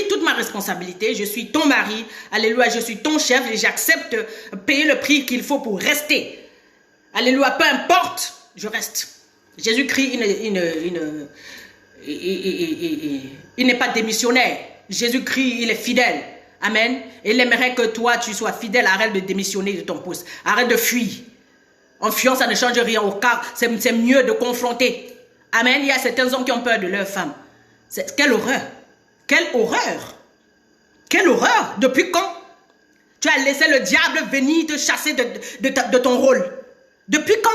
toute ma responsabilité, je suis ton mari, alléluia, je suis ton chef, et j'accepte payer le prix qu'il faut pour rester, alléluia, peu importe, je reste. Jésus-Christ, il n'est pas démissionnaire. Jésus-Christ, il est fidèle. Amen. Il aimerait que toi, tu sois fidèle. Arrête de démissionner de ton poste. Arrête de fuir. En fuyant, ça ne change rien. Au cas, c'est mieux de confronter. Amen. Il y a certains hommes qui ont peur de leur femme. Quelle horreur. Quelle horreur. Quelle horreur. Depuis quand tu as laissé le diable venir te chasser de ton rôle? Depuis quand?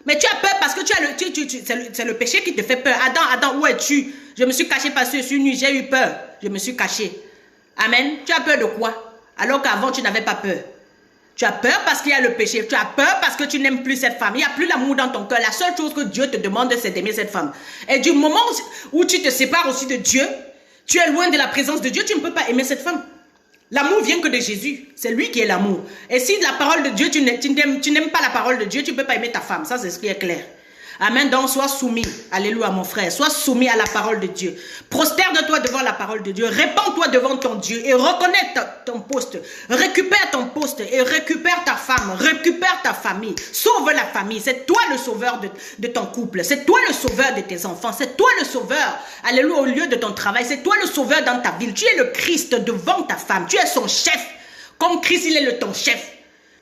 Mais tu as peur parce que c'est le péché qui te fait peur. Adam, où es-tu? Je me suis caché parce que je suis nu, j'ai eu peur. Je me suis caché. Amen. Tu as peur de quoi? Alors qu'avant, tu n'avais pas peur. Tu as peur parce qu'il y a le péché. Tu as peur parce que tu n'aimes plus cette femme. Il n'y a plus l'amour dans ton cœur. La seule chose que Dieu te demande, c'est d'aimer cette femme. Et du moment où tu te sépares aussi de Dieu, tu es loin de la présence de Dieu, tu ne peux pas aimer cette femme. L'amour vient que de Jésus. C'est lui qui est l'amour. Et si la parole de Dieu, tu n'aimes pas la parole de Dieu, tu ne peux pas aimer ta femme. Ça, c'est ce qui est clair. Amen. Donc, sois soumis. Alléluia, mon frère. Sois soumis à la parole de Dieu. Prosterne-toi devant la parole de Dieu. Répands-toi devant ton Dieu et reconnais ton poste. Récupère ton poste et récupère ta femme. Récupère ta famille. Sauve la famille. C'est toi le sauveur de ton couple. C'est toi le sauveur de tes enfants. C'est toi le sauveur. Alléluia, au lieu de ton travail. C'est toi le sauveur dans ta ville. Tu es le Christ devant ta femme. Tu es son chef. Comme Christ, il est ton chef.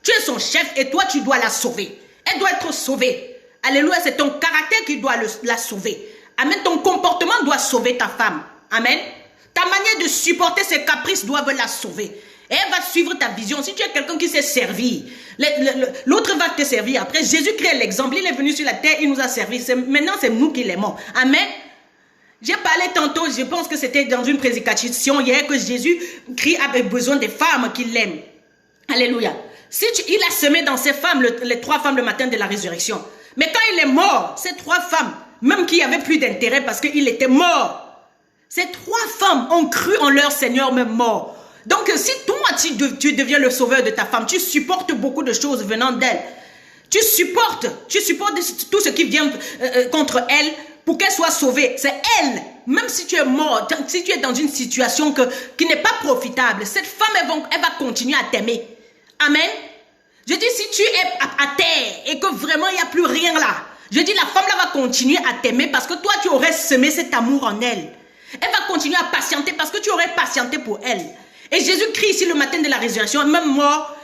Tu es son chef et toi, tu dois la sauver. Elle doit être sauvée. Alléluia, c'est ton caractère qui doit la sauver. Amen, ton comportement doit sauver ta femme. Amen. Ta manière de supporter ses caprices doit la sauver. Et elle va suivre ta vision. Si tu es quelqu'un qui sait servir, l'autre va te servir. Après, Jésus-Christ est l'exemple. Il est venu sur la terre, il nous a servi. Maintenant, c'est nous qui l'aimons. Amen. J'ai parlé tantôt, je pense que c'était dans une prédication hier, que Jésus-Christ avait besoin des femmes qui l'aiment. Alléluia. Il a semé dans ces femmes, les 3 femmes le matin de la résurrection. Mais quand il est mort, ces 3 femmes, même qui n'avaient plus d'intérêt parce qu'il était mort, ces 3 femmes ont cru en leur Seigneur même mort. Donc si toi, tu deviens le sauveur de ta femme, tu supportes beaucoup de choses venant d'elle. Tu supportes tout ce qui vient contre elle pour qu'elle soit sauvée. C'est elle, même si tu es mort, si tu es dans une situation qui n'est pas profitable, cette femme, elle va continuer à t'aimer. Amen. Je dis, si tu es à terre et que vraiment il n'y a plus rien là, je dis, la femme là va continuer à t'aimer parce que toi, tu aurais semé cet amour en elle. Elle va continuer à patienter parce que tu aurais patienté pour elle. Et Jésus-Christ, ici, le matin de la résurrection, même mort,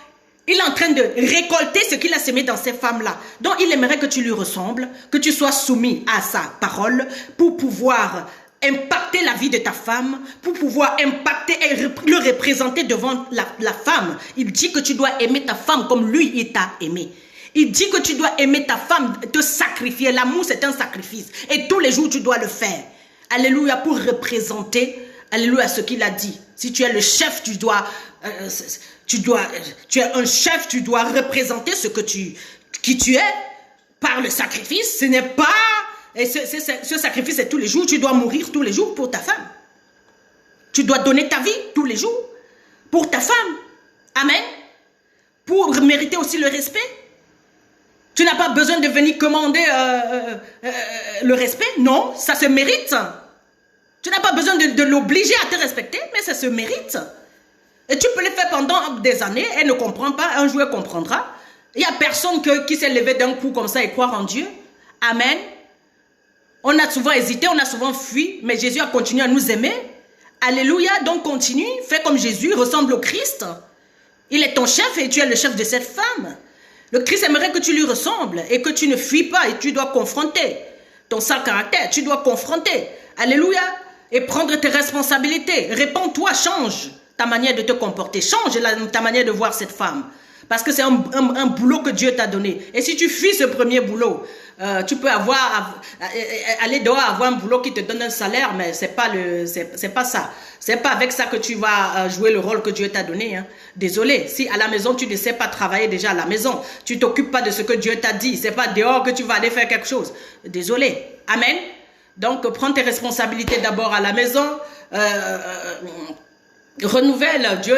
il est en train de récolter ce qu'il a semé dans ces femmes-là. Donc, il aimerait que tu lui ressembles, que tu sois soumis à sa parole pour pouvoir impacter la vie de ta femme, pour pouvoir impacter et le représenter devant la femme. Il dit que tu dois aimer ta femme comme lui, il t'a aimé. Il dit que tu dois aimer ta femme, te sacrifier. L'amour, c'est un sacrifice. Et tous les jours, tu dois le faire. Alléluia, pour représenter, alléluia, ce qu'il a dit. Si tu es le chef, tu es un chef, tu dois représenter qui tu es par le sacrifice. Ce n'est pas... Et ce sacrifice, c'est tous les jours. Tu dois mourir tous les jours pour ta femme. Tu dois donner ta vie tous les jours pour ta femme. Amen. Pour mériter aussi le respect. Tu n'as pas besoin de venir commander le respect. Non, ça se mérite. Tu n'as pas besoin de l'obliger à te respecter, mais ça se mérite. Et tu peux le faire pendant des années. Elle ne comprend pas. Un jour, elle comprendra. Il n'y a personne qui s'est levé d'un coup comme ça et croire en Dieu. Amen. On a souvent hésité, on a souvent fui, mais Jésus a continué à nous aimer. Alléluia, donc continue, fais comme Jésus, ressemble au Christ. Il est ton chef et tu es le chef de cette femme. Le Christ aimerait que tu lui ressembles et que tu ne fuis pas et tu dois confronter ton sale caractère, tu dois confronter. Alléluia, et prendre tes responsabilités. Réponds-toi, change ta manière de te comporter, change ta manière de voir cette femme. Parce que c'est un boulot que Dieu t'a donné. Et si tu fuis ce premier boulot, tu peux aller dehors avoir un boulot qui te donne un salaire, mais c'est pas ça. C'est pas avec ça que tu vas jouer le rôle que Dieu t'a donné. Hein. Désolé, si à la maison tu ne sais pas travailler déjà à la maison, tu t'occupes pas de ce que Dieu t'a dit, c'est pas dehors que tu vas aller faire quelque chose. Désolé. Amen. Donc prends tes responsabilités d'abord à la maison. Renouvelle, Dieu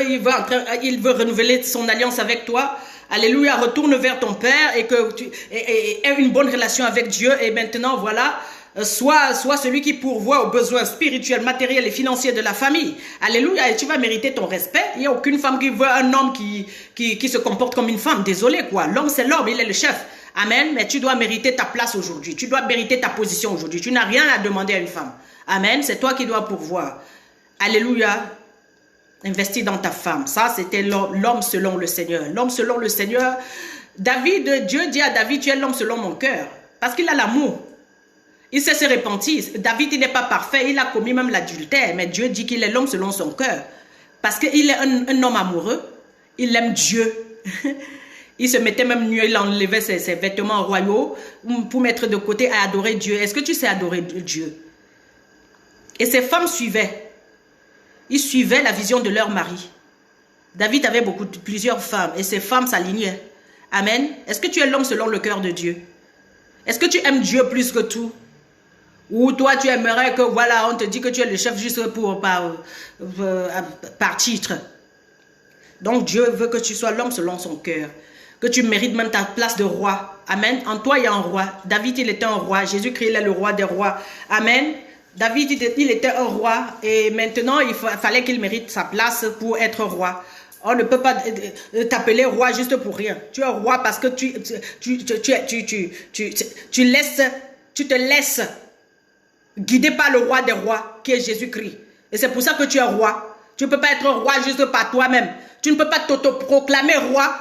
il veut renouveler son alliance avec toi. Alléluia, retourne vers ton Père et que tu aies une bonne relation avec Dieu. Et maintenant, voilà, sois celui qui pourvoit aux besoins spirituels, matériels et financiers de la famille. Alléluia, et tu vas mériter ton respect. Il n'y a aucune femme qui veut un homme qui se comporte comme une femme. Désolé, quoi. L'homme, c'est l'homme, il est le chef. Amen, mais tu dois mériter ta place aujourd'hui. Tu dois mériter ta position aujourd'hui. Tu n'as rien à demander à une femme. Amen, c'est toi qui dois pourvoir. Alléluia. Investis dans ta femme. Ça, c'était l'homme selon le Seigneur. L'homme selon le Seigneur. Dieu dit à David, tu es l'homme selon mon cœur. Parce qu'il a l'amour. Il sait se repentir. David, il n'est pas parfait. Il a commis même l'adultère. Mais Dieu dit qu'il est l'homme selon son cœur. Parce qu'il est un homme amoureux. Il aime Dieu. Il se mettait même nu, il enlevait ses vêtements royaux pour mettre de côté à adorer Dieu. Est-ce que tu sais adorer Dieu? Et ces femmes suivaient. Ils suivaient la vision de leur mari. David avait plusieurs femmes et ces femmes s'alignaient. Amen. Est-ce que tu es l'homme selon le cœur de Dieu? Est-ce que tu aimes Dieu plus que tout? Ou toi tu aimerais que voilà, on te dit que tu es le chef juste par titre? Donc Dieu veut que tu sois l'homme selon son cœur. Que tu mérites même ta place de roi. Amen. En toi il y a un roi. David il était un roi. Jésus-Christ il est le roi des rois. Amen. David il était un roi et maintenant il fallait qu'il mérite sa place pour être roi. On ne peut pas t'appeler roi juste pour rien. Tu es roi parce que tu te laisses guidé par le roi des rois qui est Jésus-Christ. Et c'est pour ça que tu es roi. Tu ne peux pas être roi juste par toi-même. Tu ne peux pas t'auto-proclamer roi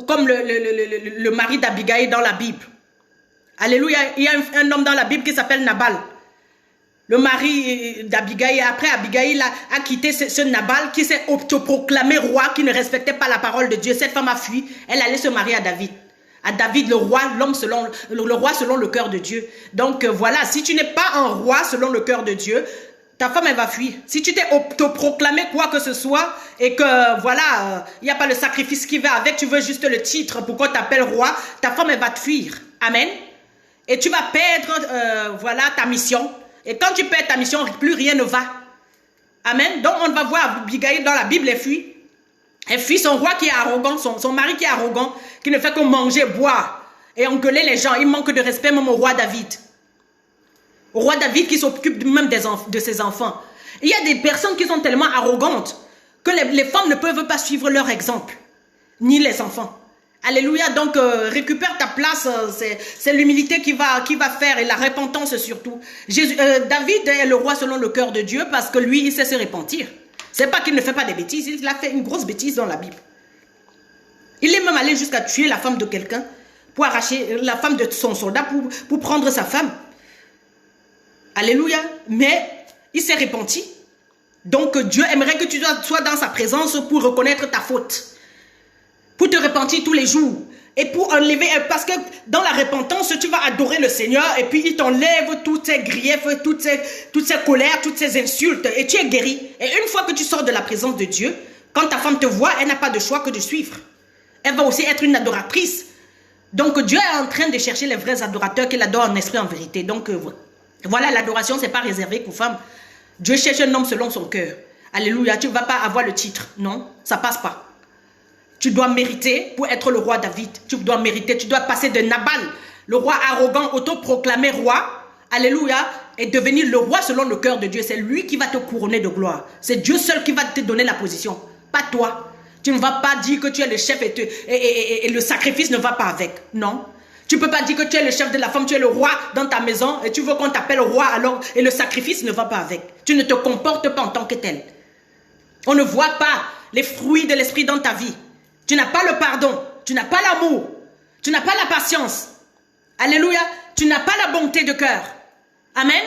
comme le mari d'Abigaï dans la Bible. Alléluia. Il y a un homme dans la Bible qui s'appelle Nabal. Le mari d'Abigaï, après Abigaï a quitté ce Nabal qui s'est autoproclamé roi, qui ne respectait pas la parole de Dieu. Cette femme a fui. Elle allait se marier à David. À David, le roi, le roi selon le cœur de Dieu. Donc voilà, si tu n'es pas un roi selon le cœur de Dieu, ta femme elle va fuir. Si tu t'es autoproclamé quoi que ce soit et que voilà, il n'y a pas le sacrifice qui va avec, tu veux juste le titre pour qu'on t'appelle roi, ta femme elle va te fuir. Amen. Et tu vas perdre voilà ta mission. Et quand tu perds ta mission, plus rien ne va. Amen. Donc on va voir Abigaïl dans la Bible, elle fuit. Elle fuit son roi qui est arrogant, son mari qui est arrogant, qui ne fait que manger, boire et engueuler les gens. Il manque de respect même au roi David. Au roi David qui s'occupe même de ses enfants. Il y a des personnes qui sont tellement arrogantes que les femmes ne peuvent pas suivre leur exemple, ni les enfants. Alléluia, donc récupère ta place, c'est l'humilité qui va faire et la repentance surtout. David est le roi selon le cœur de Dieu parce que lui, il sait se repentir. C'est pas qu'il ne fait pas des bêtises, il a fait une grosse bêtise dans la Bible. Il est même allé jusqu'à tuer la femme de quelqu'un pour arracher la femme de son soldat pour prendre sa femme. Alléluia, mais il s'est repenti. Donc Dieu aimerait que tu sois dans sa présence pour reconnaître ta faute. Pour te repentir tous les jours. Et pour enlever, parce que dans la repentance, tu vas adorer le Seigneur et puis il t'enlève toutes ces griefs, toutes ces colères, toutes ces insultes et tu es guéri. Et une fois que tu sors de la présence de Dieu, quand ta femme te voit, elle n'a pas de choix que de suivre. Elle va aussi être une adoratrice. Donc Dieu est en train de chercher les vrais adorateurs qu'il adore en esprit, en vérité. Donc voilà, l'adoration, ce n'est pas réservé qu'aux femmes. Dieu cherche un homme selon son cœur. Alléluia, tu ne vas pas avoir le titre. Non, ça ne passe pas. Tu dois mériter pour être le roi David. Tu dois mériter, tu dois passer de Nabal, le roi arrogant, autoproclamé roi, alléluia, et devenir le roi selon le cœur de Dieu. C'est lui qui va te couronner de gloire. C'est Dieu seul qui va te donner la position, pas toi. Tu ne vas pas dire que tu es le chef et le sacrifice ne va pas avec. Non. Tu ne peux pas dire que tu es le chef de la femme, tu es le roi dans ta maison et tu veux qu'on t'appelle roi alors et le sacrifice ne va pas avec. Tu ne te comportes pas en tant que tel. On ne voit pas les fruits de l'esprit dans ta vie. Tu n'as pas le pardon, tu n'as pas l'amour, tu n'as pas la patience. Alléluia, tu n'as pas la bonté de cœur. Amen.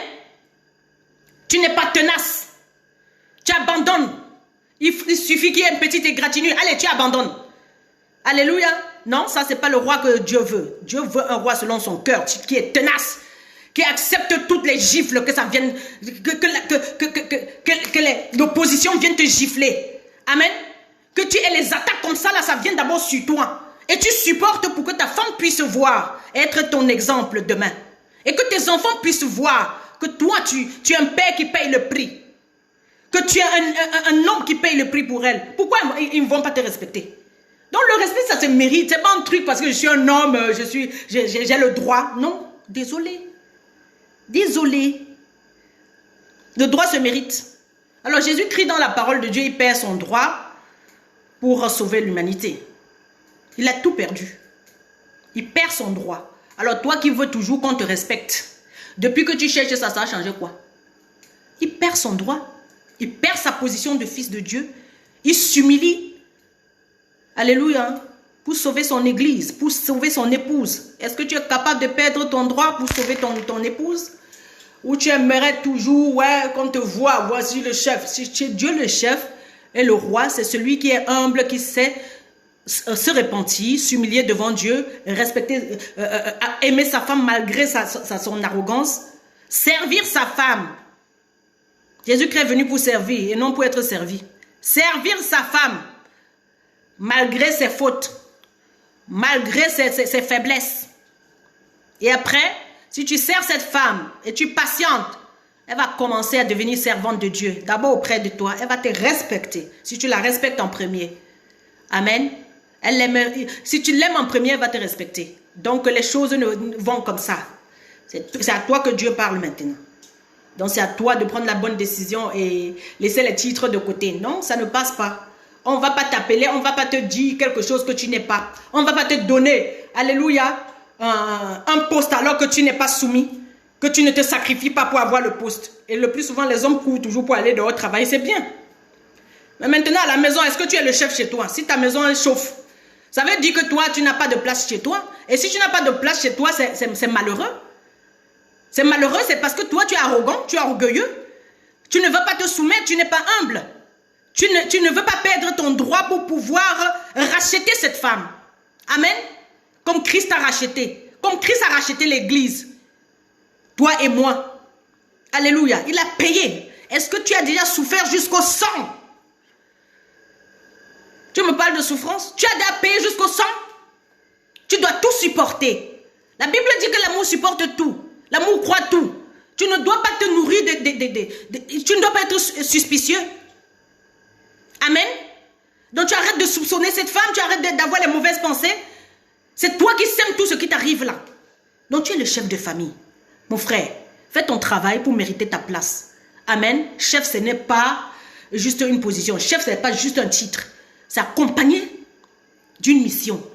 Tu n'es pas tenace. Tu abandonnes. Il suffit qu'il y ait une petite égratignure. Allez, tu abandonnes. Alléluia. Non, ça, ce n'est pas le roi que Dieu veut. Dieu veut un roi selon son cœur, qui est tenace, qui accepte toutes les gifles que ça vienne, que l'opposition vienne te gifler. Amen. Que tu aies les attaques comme ça, là, ça vient d'abord sur toi. Et tu supportes pour que ta femme puisse voir, être ton exemple demain. Et que tes enfants puissent voir que toi, tu es un père qui paye le prix. Que tu es un homme qui paye le prix pour elle. Pourquoi ils ne vont pas te respecter? Donc le respect, ça se mérite. C'est pas un truc parce que je suis un homme, j'ai le droit. Non, désolé. Désolé. Le droit se mérite. Alors Jésus-Christ dans la parole de Dieu, il perd son droit pour sauver l'humanité. Il a tout perdu. Il perd son droit. Alors toi qui veux toujours qu'on te respecte, depuis que tu cherches ça, ça a changé quoi? Il perd son droit. Il perd sa position de fils de Dieu. Il s'humilie. Alléluia. Pour sauver son église, pour sauver son épouse. Est-ce que tu es capable de perdre ton droit pour sauver ton épouse? Ou tu aimerais toujours, ouais, qu'on te voit, voici le chef. Si tu es Dieu le chef et le roi, c'est celui qui est humble, qui sait se repentir, s'humilier devant Dieu, respecter, aimer sa femme malgré son arrogance, servir sa femme. Jésus-Christ est venu pour servir et non pour être servi. Servir sa femme malgré ses fautes, malgré ses faiblesses. Et après, si tu sers cette femme et tu patientes, elle va commencer à devenir servante de Dieu. D'abord auprès de toi, elle va te respecter. Si tu la respectes en premier. Amen. Si tu l'aimes en premier, elle va te respecter. Donc les choses vont comme ça. C'est à toi que Dieu parle maintenant. Donc c'est à toi de prendre la bonne décision et laisser les titres de côté. Non, ça ne passe pas. On ne va pas t'appeler, on ne va pas te dire quelque chose que tu n'es pas. On ne va pas te donner, alléluia, un poste alors que tu n'es pas soumis, que tu ne te sacrifies pas pour avoir le poste. Et le plus souvent, les hommes courent toujours pour aller dehors travailler, c'est bien. Mais maintenant, à la maison, est-ce que tu es le chef chez toi? Si ta maison elle chauffe, ça veut dire que toi, tu n'as pas de place chez toi. Et si tu n'as pas de place chez toi, c'est malheureux. C'est malheureux, c'est parce que toi, tu es arrogant, tu es orgueilleux. Tu ne veux pas te soumettre, tu n'es pas humble. Tu ne veux pas perdre ton droit pour pouvoir racheter cette femme. Amen. Comme Christ a racheté. Comme Christ a racheté l'église. Toi et moi. Alléluia. Il a payé. Est-ce que tu as déjà souffert jusqu'au sang? Tu me parles de souffrance? Tu as déjà payé jusqu'au sang? Tu dois tout supporter. La Bible dit que l'amour supporte tout. L'amour croit tout. Tu ne dois pas te nourrir tu ne dois pas être suspicieux. Amen. Donc tu arrêtes de soupçonner cette femme, tu arrêtes d'avoir les mauvaises pensées. C'est toi qui sèmes tout ce qui t'arrive là. Donc tu es le chef de famille. Mon frère, fais ton travail pour mériter ta place. Amen. Chef, ce n'est pas juste une position. Chef, ce n'est pas juste un titre. C'est accompagné d'une mission.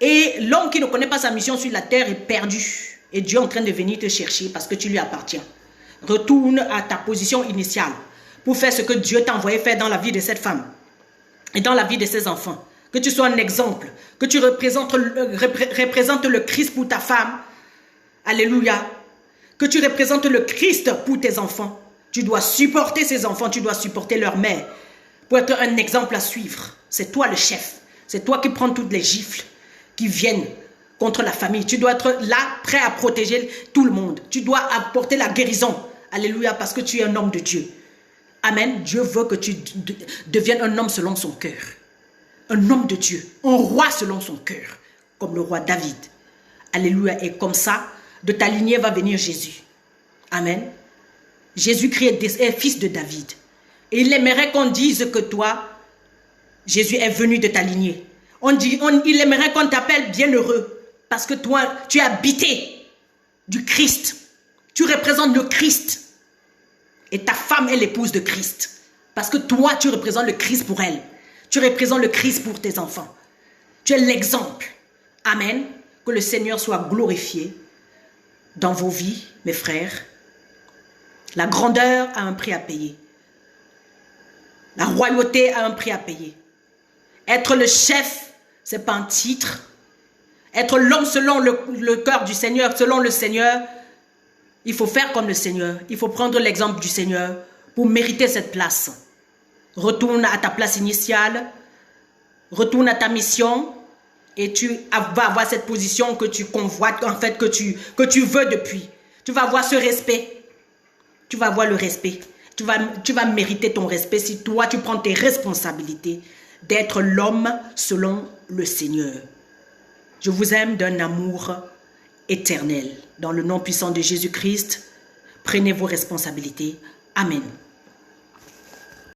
Et l'homme qui ne connaît pas sa mission sur la terre est perdu. Et Dieu est en train de venir te chercher parce que tu lui appartiens. Retourne à ta position initiale pour faire ce que Dieu t'a envoyé faire dans la vie de cette femme et dans la vie de ses enfants. Que tu sois un exemple, que tu représentes le Christ pour ta femme. Alléluia. Que tu représentes le Christ pour tes enfants. Tu dois supporter ces enfants, tu dois supporter leur mère pour être un exemple à suivre. C'est toi le chef. C'est toi qui prends toutes les gifles qui viennent contre la famille. Tu dois être là, prêt à protéger tout le monde. Tu dois apporter la guérison. Alléluia, parce que tu es un homme de Dieu. Amen. Dieu veut que tu deviennes un homme selon son cœur. Un homme de Dieu. Un roi selon son cœur. Comme le roi David. Alléluia. Et comme ça, de ta lignée va venir Jésus. Amen. Jésus-Christ est fils de David. Et il aimerait qu'on dise que toi, Jésus est venu de ta lignée. Il aimerait qu'on t'appelle bienheureux. Parce que toi, tu es habité du Christ. Tu représentes le Christ. Et ta femme est l'épouse de Christ. Parce que toi, tu représentes le Christ pour elle. Tu représentes le Christ pour tes enfants. Tu es l'exemple. Amen. Que le Seigneur soit glorifié dans vos vies, mes frères. La grandeur a un prix à payer. La royauté a un prix à payer. Être le chef, ce n'est pas un titre. Être l'homme selon le cœur du Seigneur, selon le Seigneur, il faut faire comme le Seigneur. Il faut prendre l'exemple du Seigneur pour mériter cette place. Retourne à ta place initiale, retourne à ta mission et tu vas avoir cette position que tu convoites, en fait, que tu veux depuis. Tu vas avoir ce respect. Tu vas avoir le respect. Tu vas mériter ton respect si toi, tu prends tes responsabilités d'être l'homme selon le Seigneur. Je vous aime d'un amour éternel. Dans le nom puissant de Jésus-Christ, prenez vos responsabilités. Amen.